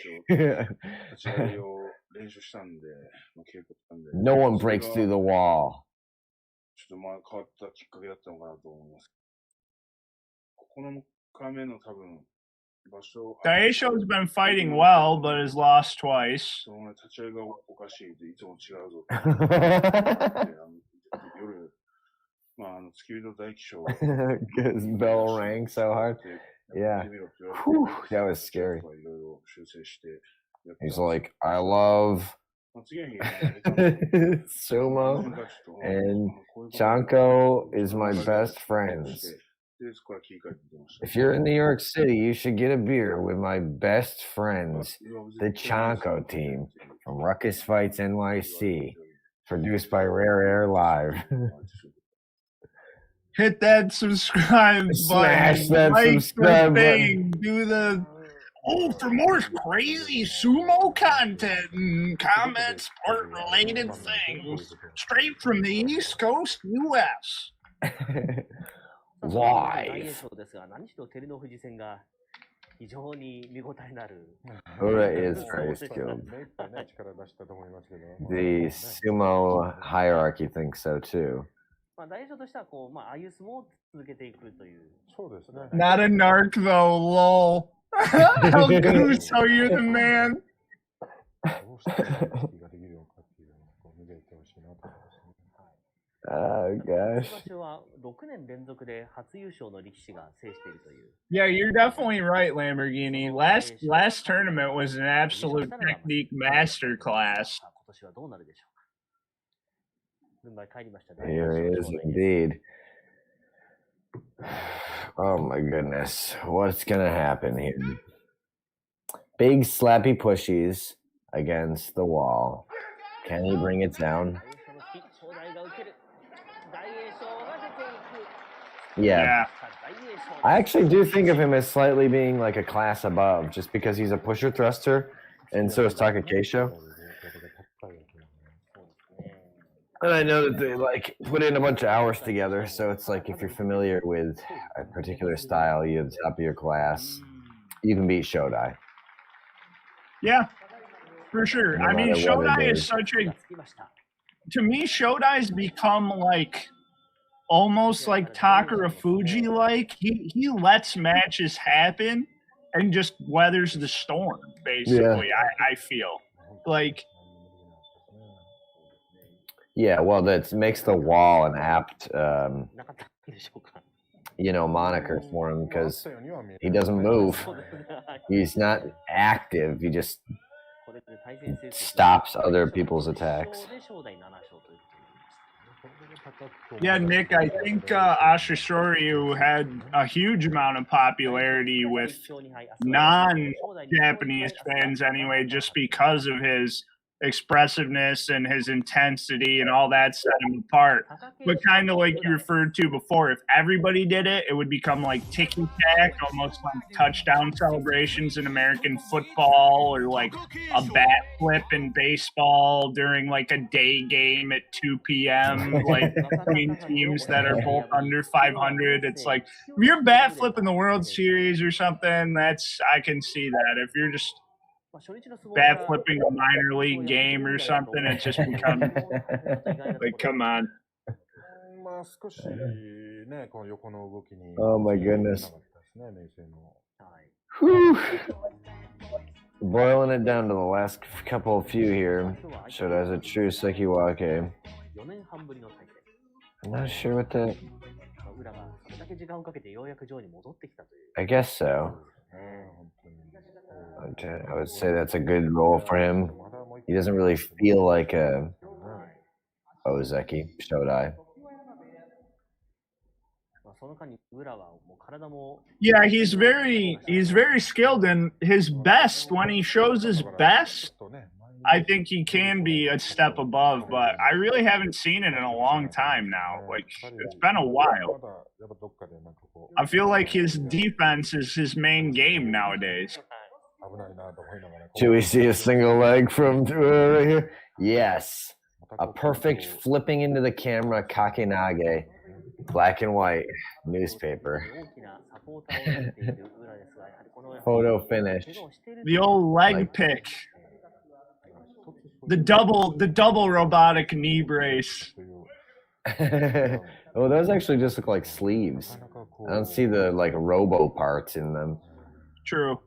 Speaker 1: No one breaks through the wall.
Speaker 2: Daisho's been fighting well, but has lost twice.
Speaker 1: Because bell rang so hard. Yeah. Whew, that was scary. He's like, I love Sumo, and CHANKO is my best friends. If you're in New York City, you should get a beer with my best friends, the CHANKO team from Ruckus Fights NYC, produced by Rare Air Live.
Speaker 2: Hit that subscribe
Speaker 1: Smash
Speaker 2: button.
Speaker 1: that subscribe
Speaker 2: button. Do the for more crazy sumo content and comments, sport-related things, straight from the East Coast, U.S.
Speaker 1: Live. Ura is very skilled. The sumo hierarchy thinks so too.
Speaker 2: Not a narc though, lol. How goose are you the man?
Speaker 1: Oh gosh.
Speaker 2: Yeah, you're definitely right, Lamborghini. Last tournament was an absolute technique masterclass.
Speaker 1: Here he is indeed. Oh my goodness. What's gonna happen here? Big slappy pushies against the wall. Can he bring it down? Yeah. I actually do think of him as slightly being like a class above, just because he's a pusher thruster, and so is Takakesho. And I know that they like put in a bunch of hours together, so it's like if you're familiar with a particular style, you're at the top of your class, you can beat Shodai.
Speaker 2: Yeah, for sure. I mean, Shodai is such a... To me, Shodai's become like almost like Takara Fuji-like. He lets matches happen and just weathers the storm, basically, yeah. I feel. Like...
Speaker 1: Yeah, well, that makes the wall an apt, moniker for him because he doesn't move. He's not active. He just stops other people's attacks.
Speaker 2: Yeah, Nick, I think Ashishoryu had a huge amount of popularity with non-Japanese fans anyway, just because of his expressiveness and his intensity and all that set him apart. But kind of like you referred to before, if everybody did it, it would become like ticky-tack, almost like touchdown celebrations in American football, or like a bat flip in baseball during like a day game at 2 p.m. like between teams that are both under 500. It's like if you're bat flipping the World Series or something, I can see that. If you're just bat flipping a minor league game or something, it just becomes like, come on.
Speaker 1: Oh my goodness. Whew. Boiling it down to the last couple of few here. Shoda has a true Sekiwake. I'm not sure what the... I guess so. I would say that's a good role for him. He doesn't really feel like a Ozeki, Shodai.
Speaker 2: Yeah, he's very skilled, and his best, when he shows his best, I think he can be a step above, but I really haven't seen it in a long time now. Like, it's been a while. I feel like his defense is his main game nowadays.
Speaker 1: Do we see a single leg from right here? Yes. A perfect flipping into the camera kakenage. Black and white newspaper. Photo finish.
Speaker 2: The old leg pick. The double robotic knee brace.
Speaker 1: Oh, those actually just look like sleeves. I don't see the like robo parts in them.
Speaker 2: True.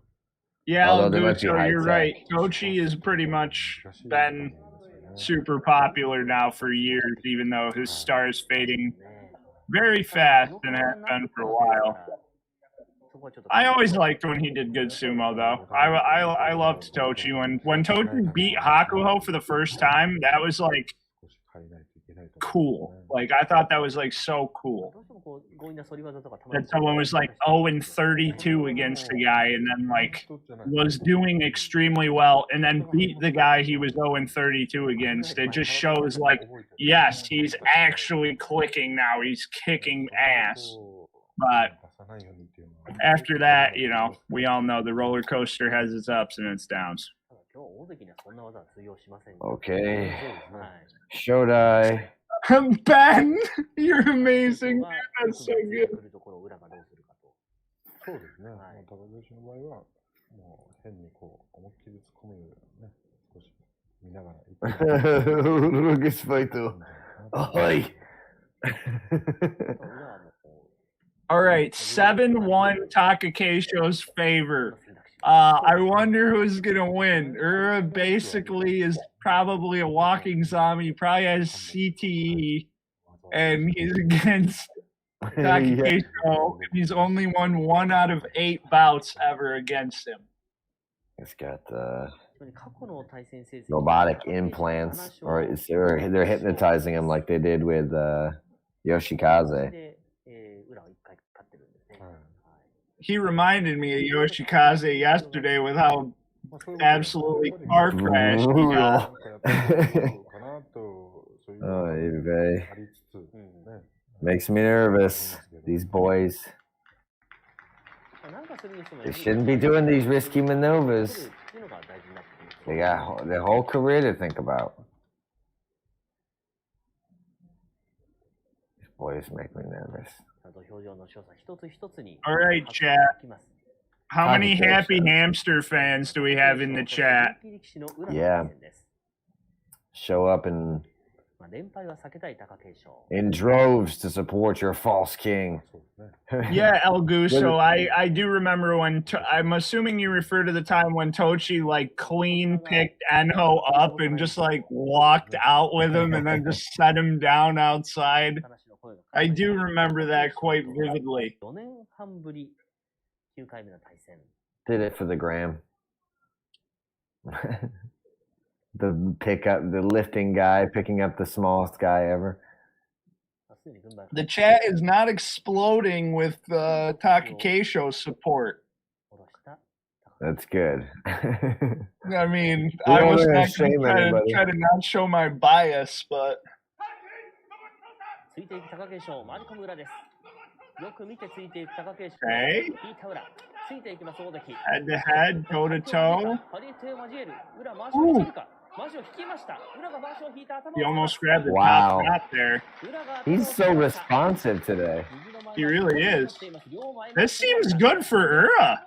Speaker 2: Yeah, you're right. Kochi has pretty much been super popular now for years, even though his star is fading very fast and has been for a while. I always liked when he did good sumo, though. I loved Tochi. When Tochi beat Hakuho for the first time, that was like cool. Like I thought that was like so cool. That someone was like 0-32 against the guy and then like was doing extremely well and then beat the guy he was 0-32 against. It just shows like, yes, he's actually clicking now. He's kicking ass. But after that, you know, we all know the roller coaster has its ups and its downs.
Speaker 1: Okay. Shodai.
Speaker 2: Ben, you're amazing. That's so good.
Speaker 1: Ruckus fight though.
Speaker 2: All right, 7-1 Takakeisho's favor. I wonder who's gonna win. Ura basically is probably a walking zombie. He probably has CTE, and he's against Takakeisho. Yeah. He's only won 1 out of 8 bouts ever against him.
Speaker 1: He's got robotic implants, or they're hypnotizing him like they did with Yoshikaze.
Speaker 2: He reminded me of Yoshikaze yesterday with how absolutely car crashed he got.
Speaker 1: Oh, makes me nervous. These boys. They shouldn't be doing these risky maneuvers. They got their whole career to think about. These boys make me nervous.
Speaker 2: All right, chat. How many happy hamster fans do we have in the chat?
Speaker 1: Yeah. Show up in droves to support your false king.
Speaker 2: Yeah, El Guso. I do remember when I'm assuming you refer to the time when Tochi like clean picked Enho up and just like walked out with him and then just set him down outside. I do remember that quite vividly.
Speaker 1: Did it for the gram. The lifting guy picking up the smallest guy ever.
Speaker 2: The chat is not exploding with Takakeisho support.
Speaker 1: That's good.
Speaker 2: I mean, I was not going to try to not show my bias, but. Okay. Head to head, toe to toe. Ooh. He almost grabbed the top knot there.
Speaker 1: He's so responsive today.
Speaker 2: He really is. This seems good for Ura.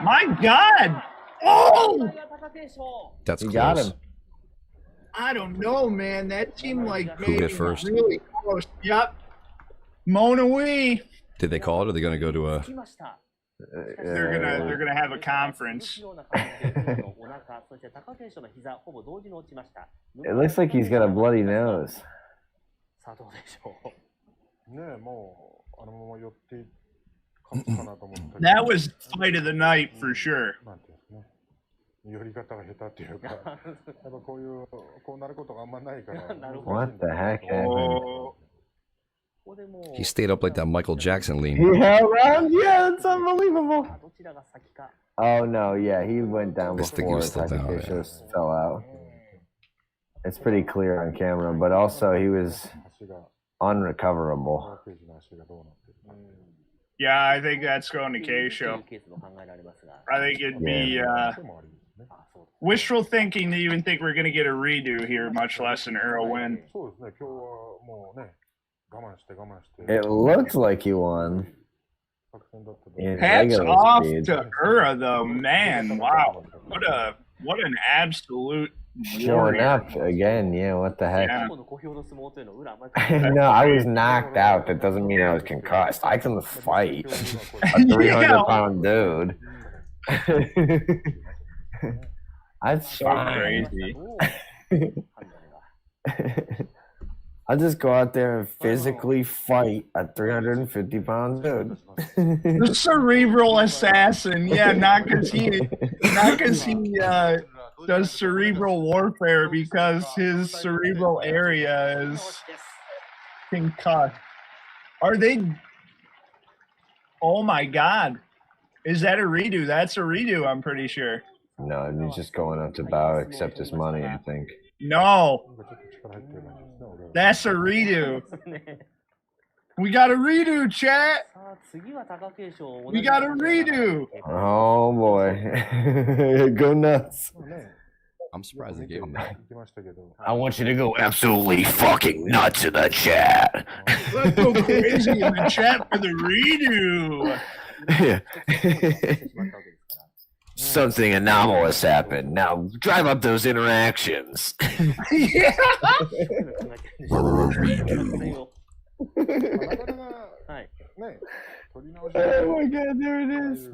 Speaker 2: My God. Oh!
Speaker 3: That's
Speaker 1: you
Speaker 3: close.
Speaker 1: Got him.
Speaker 2: I don't know, man. That seemed like
Speaker 3: who hit first?
Speaker 2: Really close. Yep. Mona Wee.
Speaker 3: Did they call it, or are they going to go to a?
Speaker 2: They're gonna have a conference.
Speaker 1: It looks like he's got a bloody nose.
Speaker 2: That was fight of the night for sure.
Speaker 1: What the heck happened?
Speaker 3: He stayed up like that Michael Jackson lean.
Speaker 1: Yeah, around. Yeah, it's unbelievable. Oh no, yeah, he went down before Takakeisho fell out. It's pretty clear on camera, but also he was unrecoverable.
Speaker 2: Yeah, I think that's going to Keisho. I think it'd be wishful thinking to even think we're going to get a redo here, much less an Ura win.
Speaker 1: It looks like he won.
Speaker 2: Hats off to Ura, though, man! Wow, what an absolute
Speaker 1: showing up again. Yeah, what the heck?
Speaker 2: Yeah.
Speaker 1: No, I was knocked out. That doesn't mean I was concussed. I can fight a 300-pound dude. That's
Speaker 2: so
Speaker 1: fine.
Speaker 2: crazy.
Speaker 1: I just go out there and physically fight a 350-pound dude.
Speaker 2: The cerebral assassin. Yeah, not because he does cerebral warfare, because his cerebral area is concussed. Are they? Oh my God. Is that a redo? That's a redo, I'm pretty sure.
Speaker 1: No, he's just going up to bow, accept his money, I think.
Speaker 2: No. That's a redo. We got a redo, chat. We got a redo.
Speaker 1: Oh boy. Go nuts.
Speaker 3: I'm surprised they gave him that.
Speaker 1: I want you to go absolutely fucking nuts in the chat.
Speaker 2: Let's go crazy in the chat for the redo.
Speaker 1: Something anomalous happened. Now drive up those interactions.
Speaker 2: Yeah. Oh my God, there it is.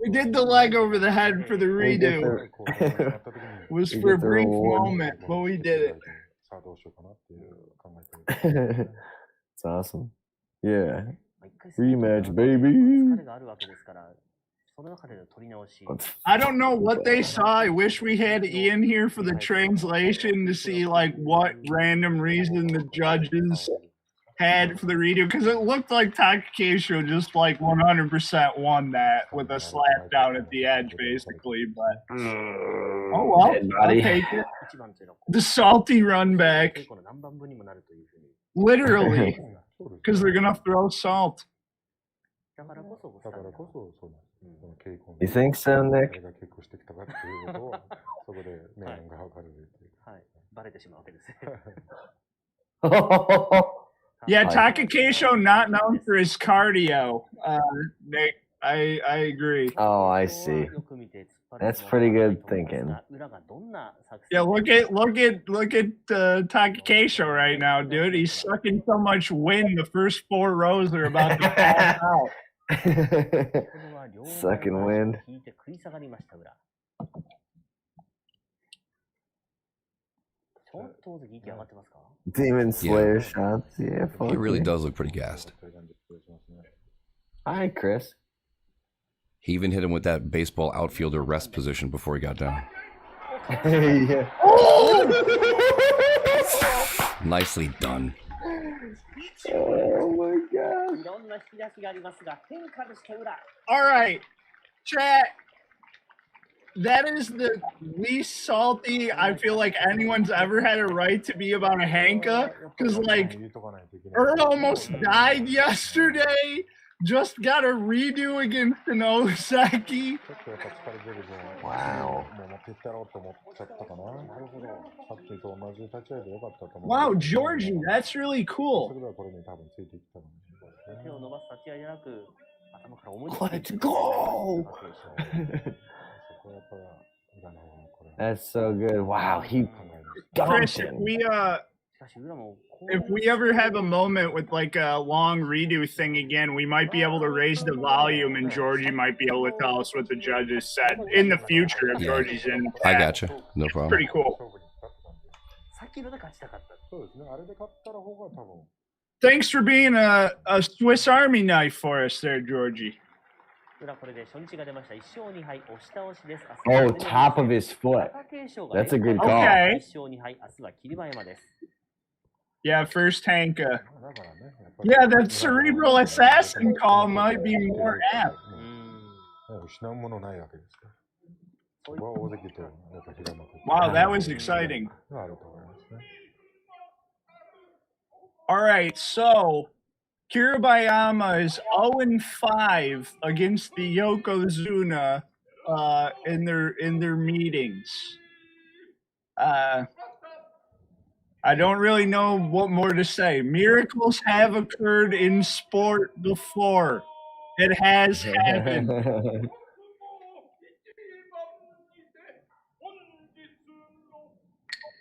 Speaker 2: We did the leg over the head for the redo. It was for a brief moment, but we did it.
Speaker 1: It's awesome. Yeah. Rematch, baby.
Speaker 2: I don't know what they saw. I wish we had Ian here for the translation to see like what random reason the judges had for the redo, because it looked like Takakeisho just like 100% won that with a slap down at the edge, basically. But oh well, I'll take it. The salty run back, literally, because they're gonna throw salt.
Speaker 1: You think so, Nick?
Speaker 2: Yeah, Takakeisho not known for his cardio. Nick, I agree.
Speaker 1: Oh, I see. That's pretty good thinking.
Speaker 2: Yeah, look at Takakeisho right now, dude. He's sucking so much wind. The first 4 rows are about to pass out.
Speaker 1: Sucking wind. Demon Slayer shots. Yeah,
Speaker 3: he really does look pretty gassed.
Speaker 1: Hi, Chris.
Speaker 3: He even hit him with that baseball outfielder rest position before he got down.
Speaker 1: Yeah.
Speaker 3: Nicely done.
Speaker 1: Oh my God.
Speaker 2: All right, chat. That is the least salty I feel like anyone's ever had a right to be about a Hanka. Because, like, Earl almost died yesterday. Just got a redo against Inosaki.
Speaker 1: Wow.
Speaker 2: Wow, Georgie, that's really cool.
Speaker 1: Let's go. That's so good. Wow, he
Speaker 2: Chris, if we ever have a moment with like a long redo thing again, we might be able to raise the volume, and Georgie might be able to tell us what the judges said in the future if Georgie's in.
Speaker 3: I gotcha. No problem.
Speaker 2: Pretty cool. Thanks for being a Swiss Army knife for us there, Georgie.
Speaker 1: Oh, top of his foot. That's a good call.
Speaker 2: Okay. Yeah, first Hanka. Yeah, that cerebral assassin call might be more apt. Wow, that was exciting. All right, so Kiribayama is 0-5 against the Yokozuna in their meetings. I don't really know what more to say. Miracles have occurred in sport before. It has happened.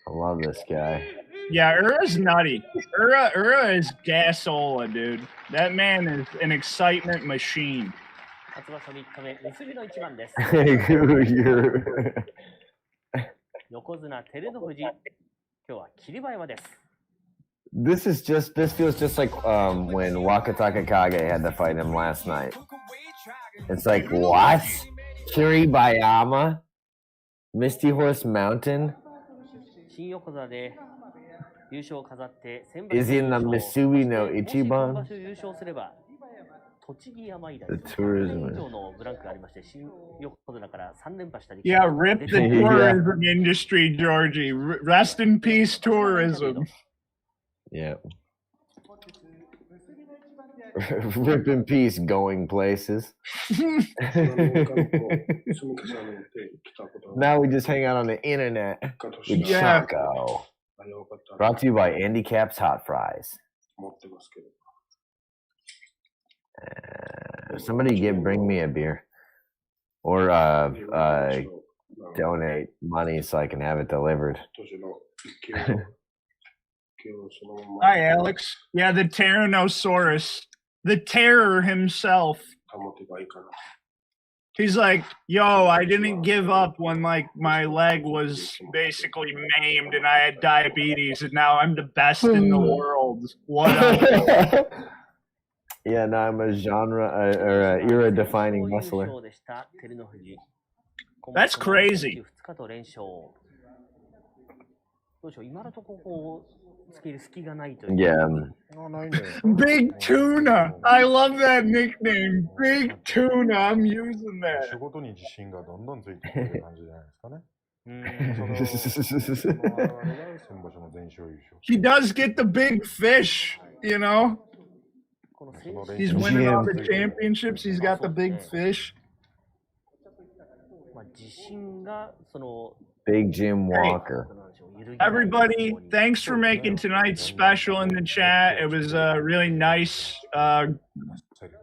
Speaker 1: I love this guy.
Speaker 2: Yeah, Ura's nutty. Ura is gasola, dude. That man is an excitement machine.
Speaker 1: This feels just like when Wakataka Kage had to fight him last night. It's like, what? Kiribayama? Misty Horse Mountain? Is in the Misui no Ichiban? The tourism.
Speaker 2: Yeah, rip the tourism industry, Georgie. Rest in peace, tourism.
Speaker 1: Yeah. Rip in peace, going places. Now we just hang out on the internet with CHANKO. Brought to you by Andy Cap's Hot Fries. Somebody bring me a beer. Or donate money so I can have it delivered.
Speaker 2: Hi, Alex. Yeah, the Tyrannosaurus. The terror himself. He's like, yo, I didn't give up when like my leg was basically maimed and I had diabetes and now I'm the best in the world. What up?
Speaker 1: Yeah, no, I'm a genre or era-defining wrestler.
Speaker 2: That's crazy.
Speaker 1: Yeah.
Speaker 2: Big Tuna. I love that nickname. Big Tuna. I'm using that. He does get the big fish, you know? He's winning all the championships. He's got the big fish.
Speaker 1: Big Jim Walker.
Speaker 2: Hey, everybody, thanks for making tonight's special in the chat. It was really nice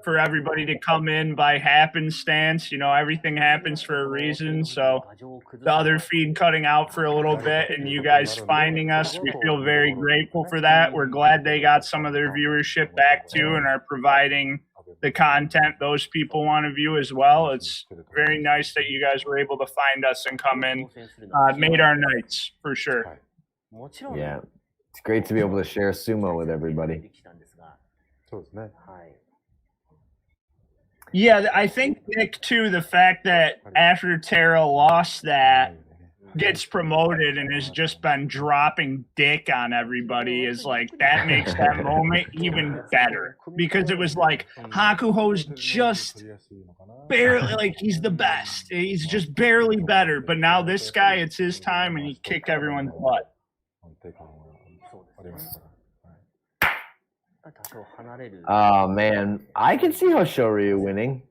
Speaker 2: for everybody to come in by happenstance. You know, everything happens for a reason. So the other feed cutting out for a little bit and you guys finding us, we feel very grateful for that. We're glad they got some of their viewership back too and are providing the content those people want to view as well. It's very nice that you guys were able to find us and come in. Made our nights for sure.
Speaker 1: Yeah, it's great to be able to share sumo with everybody.
Speaker 2: Yeah, I think, Nick, too, the fact that after Tara lost that, gets promoted and has just been dropping dick on everybody is like, that makes that moment even better. Because it was like, Hakuho's just barely, like, he's the best. He's just barely better. But now this guy, it's his time and he kicked everyone's butt.
Speaker 1: Oh man, I can see Hoshoryu winning.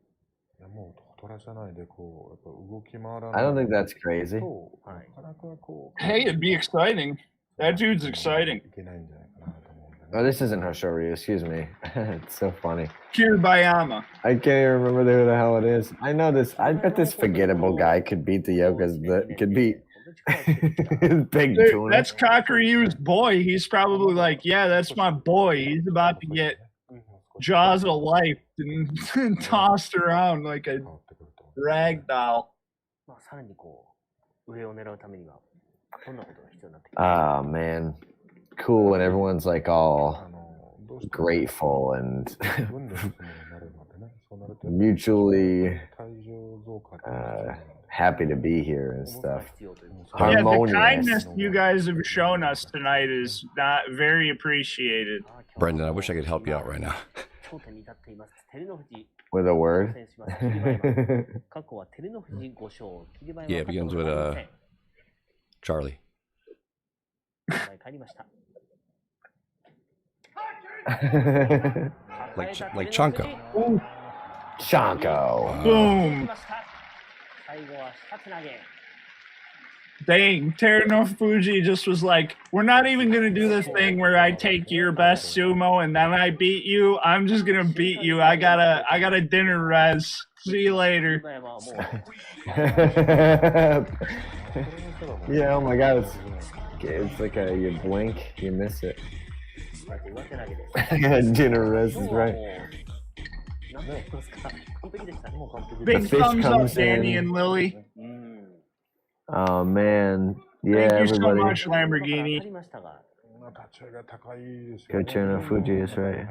Speaker 1: I don't think that's crazy.
Speaker 2: Hey, it'd be exciting. That dude's exciting.
Speaker 1: Oh, this isn't Hoshoryu, excuse me. It's so funny.
Speaker 2: Kiribayama.
Speaker 1: I can't even remember who the hell it is. I know this. I bet this forgettable guy could beat the Yokas, but could beat Big Tuna.
Speaker 2: That's Kakaryu's boy. He's probably like, yeah, that's my boy. He's about to get jaws of life and tossed around like a rag doll.
Speaker 1: Oh man, cool, and everyone's like all grateful and mutually happy to be here and stuff.
Speaker 2: Yeah, the kindness you guys have shown us tonight is not very appreciated.
Speaker 3: Brendan, I wish I could help you out right now.
Speaker 1: With a word?
Speaker 3: Yeah, it begins with Charlie. like CHANKO.
Speaker 2: Ooh.
Speaker 1: CHANKO.
Speaker 2: Boom. Dang, Terunofuji just was like, we're not even going to do the thing where I take your best sumo and then I beat you. I'm just going to beat you. I got a dinner res. See you later.
Speaker 1: Yeah, oh my god, it's like you blink, you miss it. Dinner res is right.
Speaker 2: Big thumbs up, Danny and Lily.
Speaker 1: Oh man, yeah.
Speaker 2: Thank you
Speaker 1: everybody.
Speaker 2: so much, Lamborghini.
Speaker 1: Go Chono Fuji is right.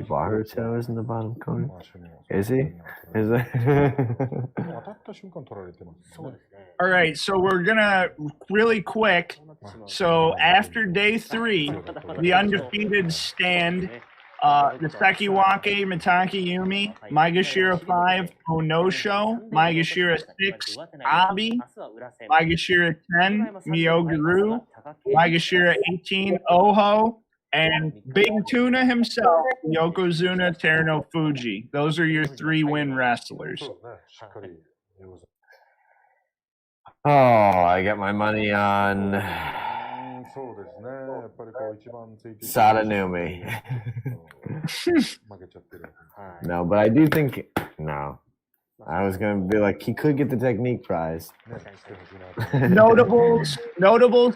Speaker 1: Baruto is in the bottom corner. Is he? Is that?
Speaker 2: All right, so we're gonna really quick. So after day 3, the undefeated stand. The Sekiwake, Mitake Yumi, Maegashira 5, Onosho, Maegashira 6, Abi, Maegashira 10, Miyoguru, Maegashira 18, Oho, and Big Tuna himself, Yokozuna Terno Fuji. Those are your 3-win wrestlers.
Speaker 1: Oh, I got my money on Sadanumi. No, but I do think I was gonna be like, he could get the technique prize.
Speaker 2: Notables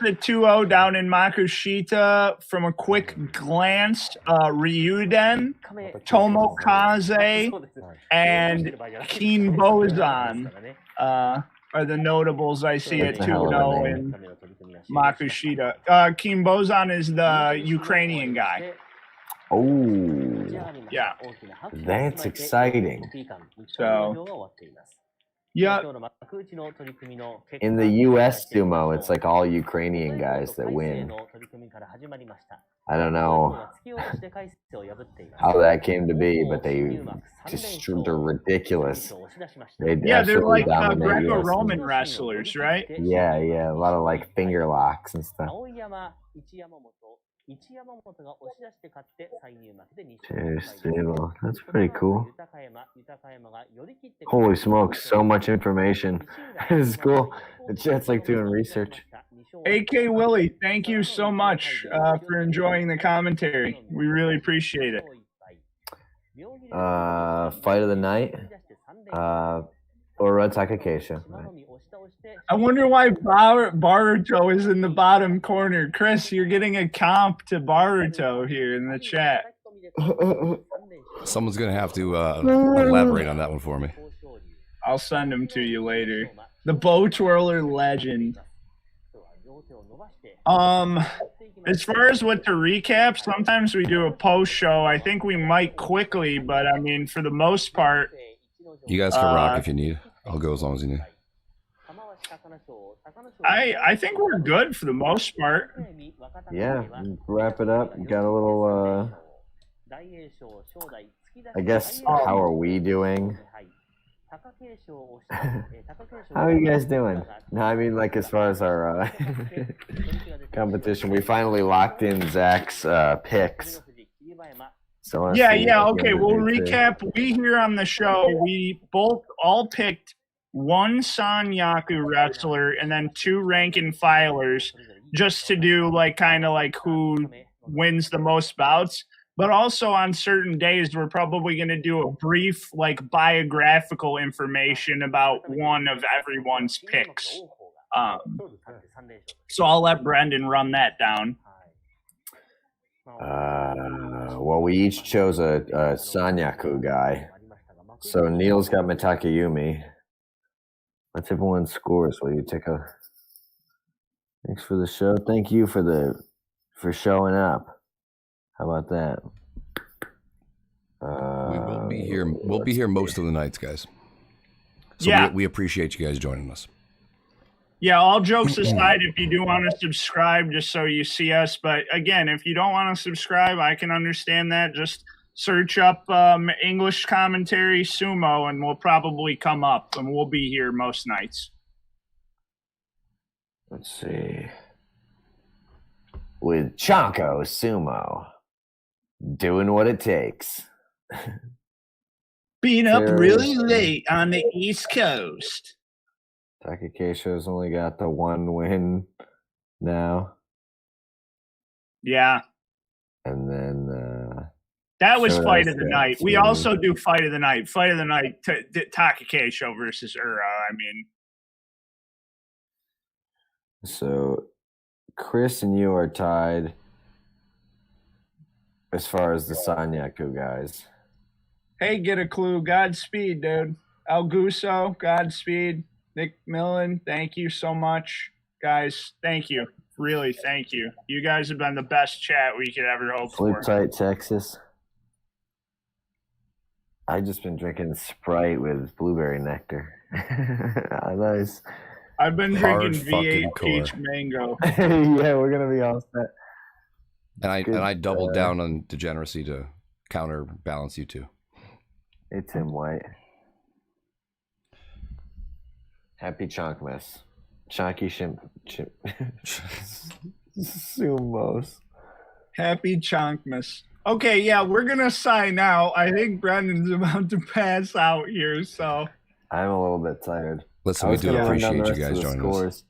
Speaker 2: at 2-0 down in Makushita. From a quick glance, Ryuden, Tomokaze, and Kinbozan are the notables I see at 2-0 in Makushita. Kinbozan is the Ukrainian guy.
Speaker 1: Oh,
Speaker 2: yeah,
Speaker 1: that's exciting.
Speaker 2: So, yeah.
Speaker 1: In the U.S. Sumo, it's like all Ukrainian guys that win. I don't know how that came to be, but they're ridiculous.
Speaker 2: They're like Greco-Roman wrestlers, right?
Speaker 1: Yeah, a lot of like finger locks and stuff. That's pretty cool. Holy smokes, so much information. This is cool. The chat's like doing research.
Speaker 2: AK Willie, thank you so much for enjoying the commentary. We really appreciate it.
Speaker 1: Fight of the night. Ora Takakeisha.
Speaker 2: I wonder why Baruto is in the bottom corner. Chris, you're getting a comp to Baruto here in the chat.
Speaker 3: Someone's going to have to elaborate on that one for me.
Speaker 2: I'll send them to you later. The Bow Twirler legend. As far as what to recap, sometimes we do a post show. I think we might quickly, but I mean, for the most part.
Speaker 3: You guys can rock if you need. I'll go as long as you need.
Speaker 2: I think we're good for the most part.
Speaker 1: Yeah, wrap it up. Got a little, I guess, how are we doing? How are you guys doing? No, I mean, like, as far as our competition, we finally locked in Zach's picks. So
Speaker 2: okay, we'll recap. We here on the show, we all picked one Sanyaku wrestler and then 2 rank and filers, just to do like kind of like who wins the most bouts. But also on certain days, we're probably going to do a brief like biographical information about one of everyone's picks. So I'll let Brendan run that down.
Speaker 1: Well, we each chose a Sanyaku guy. So Neil's got Mitake Yumi. Let's everyone scores. Will you take a? Thanks for the show. Thank you for showing up. How about that?
Speaker 3: We will be here. We'll be here most of the nights, guys. So we appreciate you guys joining us.
Speaker 2: Yeah, all jokes aside, if you do want to subscribe, just so you see us. But again, if you don't want to subscribe, I can understand that. Just search up English commentary sumo, and we'll probably come up, and we'll be here most nights.
Speaker 1: Let's see. With CHANKO Sumo, doing what it takes.
Speaker 2: Being up really late on the East Coast.
Speaker 1: Takakeisha's only got the 1 win now.
Speaker 2: Yeah.
Speaker 1: And then
Speaker 2: that was fight of the night. We also do fight of the night. Fight of the night, Takakeisha versus Ura, I mean.
Speaker 1: So Chris and you are tied as far as the Sanyaku guys.
Speaker 2: Hey, get a clue. Godspeed, dude. Augusto, Godspeed. Nick Millen, thank you so much. guys, thank you. Really, thank you. You guys have been the best chat we could ever hope
Speaker 1: Sleep
Speaker 2: for.
Speaker 1: tight, Texas. I've just been drinking Sprite with blueberry nectar. Nice.
Speaker 2: I've been drinking
Speaker 3: Hard fucking
Speaker 2: V8 peach mango.
Speaker 1: Yeah, we're gonna be all set.
Speaker 3: And I doubled down on degeneracy to counterbalance you two.
Speaker 1: Hey, Tim White. Happy Chonkmas. Chonky Sumos.
Speaker 2: Happy Chonkmas. Okay, yeah, we're gonna sign out. I think Brendan's about to pass out here, so
Speaker 1: I'm a little bit tired.
Speaker 3: Listen, we do appreciate you guys joining us.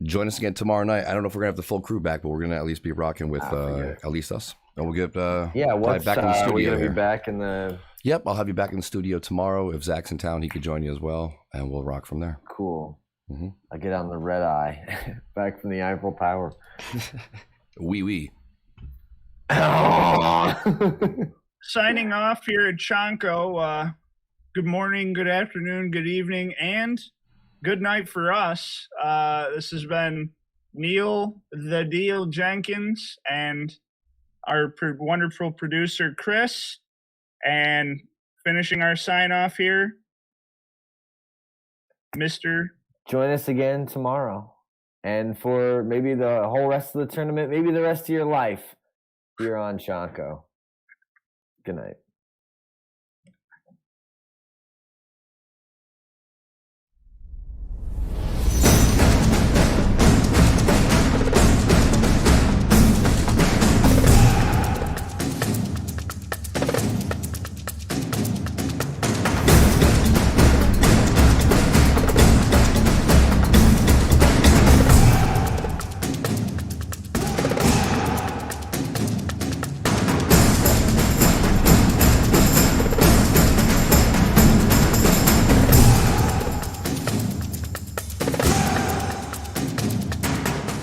Speaker 3: Join us again tomorrow night. I don't know if we're gonna have the full crew back, but we're gonna at least be rocking with at least us. And we'll get back in the studio.
Speaker 1: We're gonna be back in the.
Speaker 3: Yep, I'll have you back in the studio tomorrow. If Zach's in town, he could join you as well, and we'll rock from there.
Speaker 1: Cool. Mm-hmm. I get on the red eye, back from the Eiffel Tower.
Speaker 3: Wee.
Speaker 2: Signing off here at CHANKO. Good morning, good afternoon, good evening, and good night for us. This has been Neil the Deal Jenkins and our wonderful producer Chris, and finishing our sign off here, Mr.
Speaker 1: Join us again tomorrow, and for maybe the whole rest of the tournament, maybe the rest of your life here on CHANKO. Good night.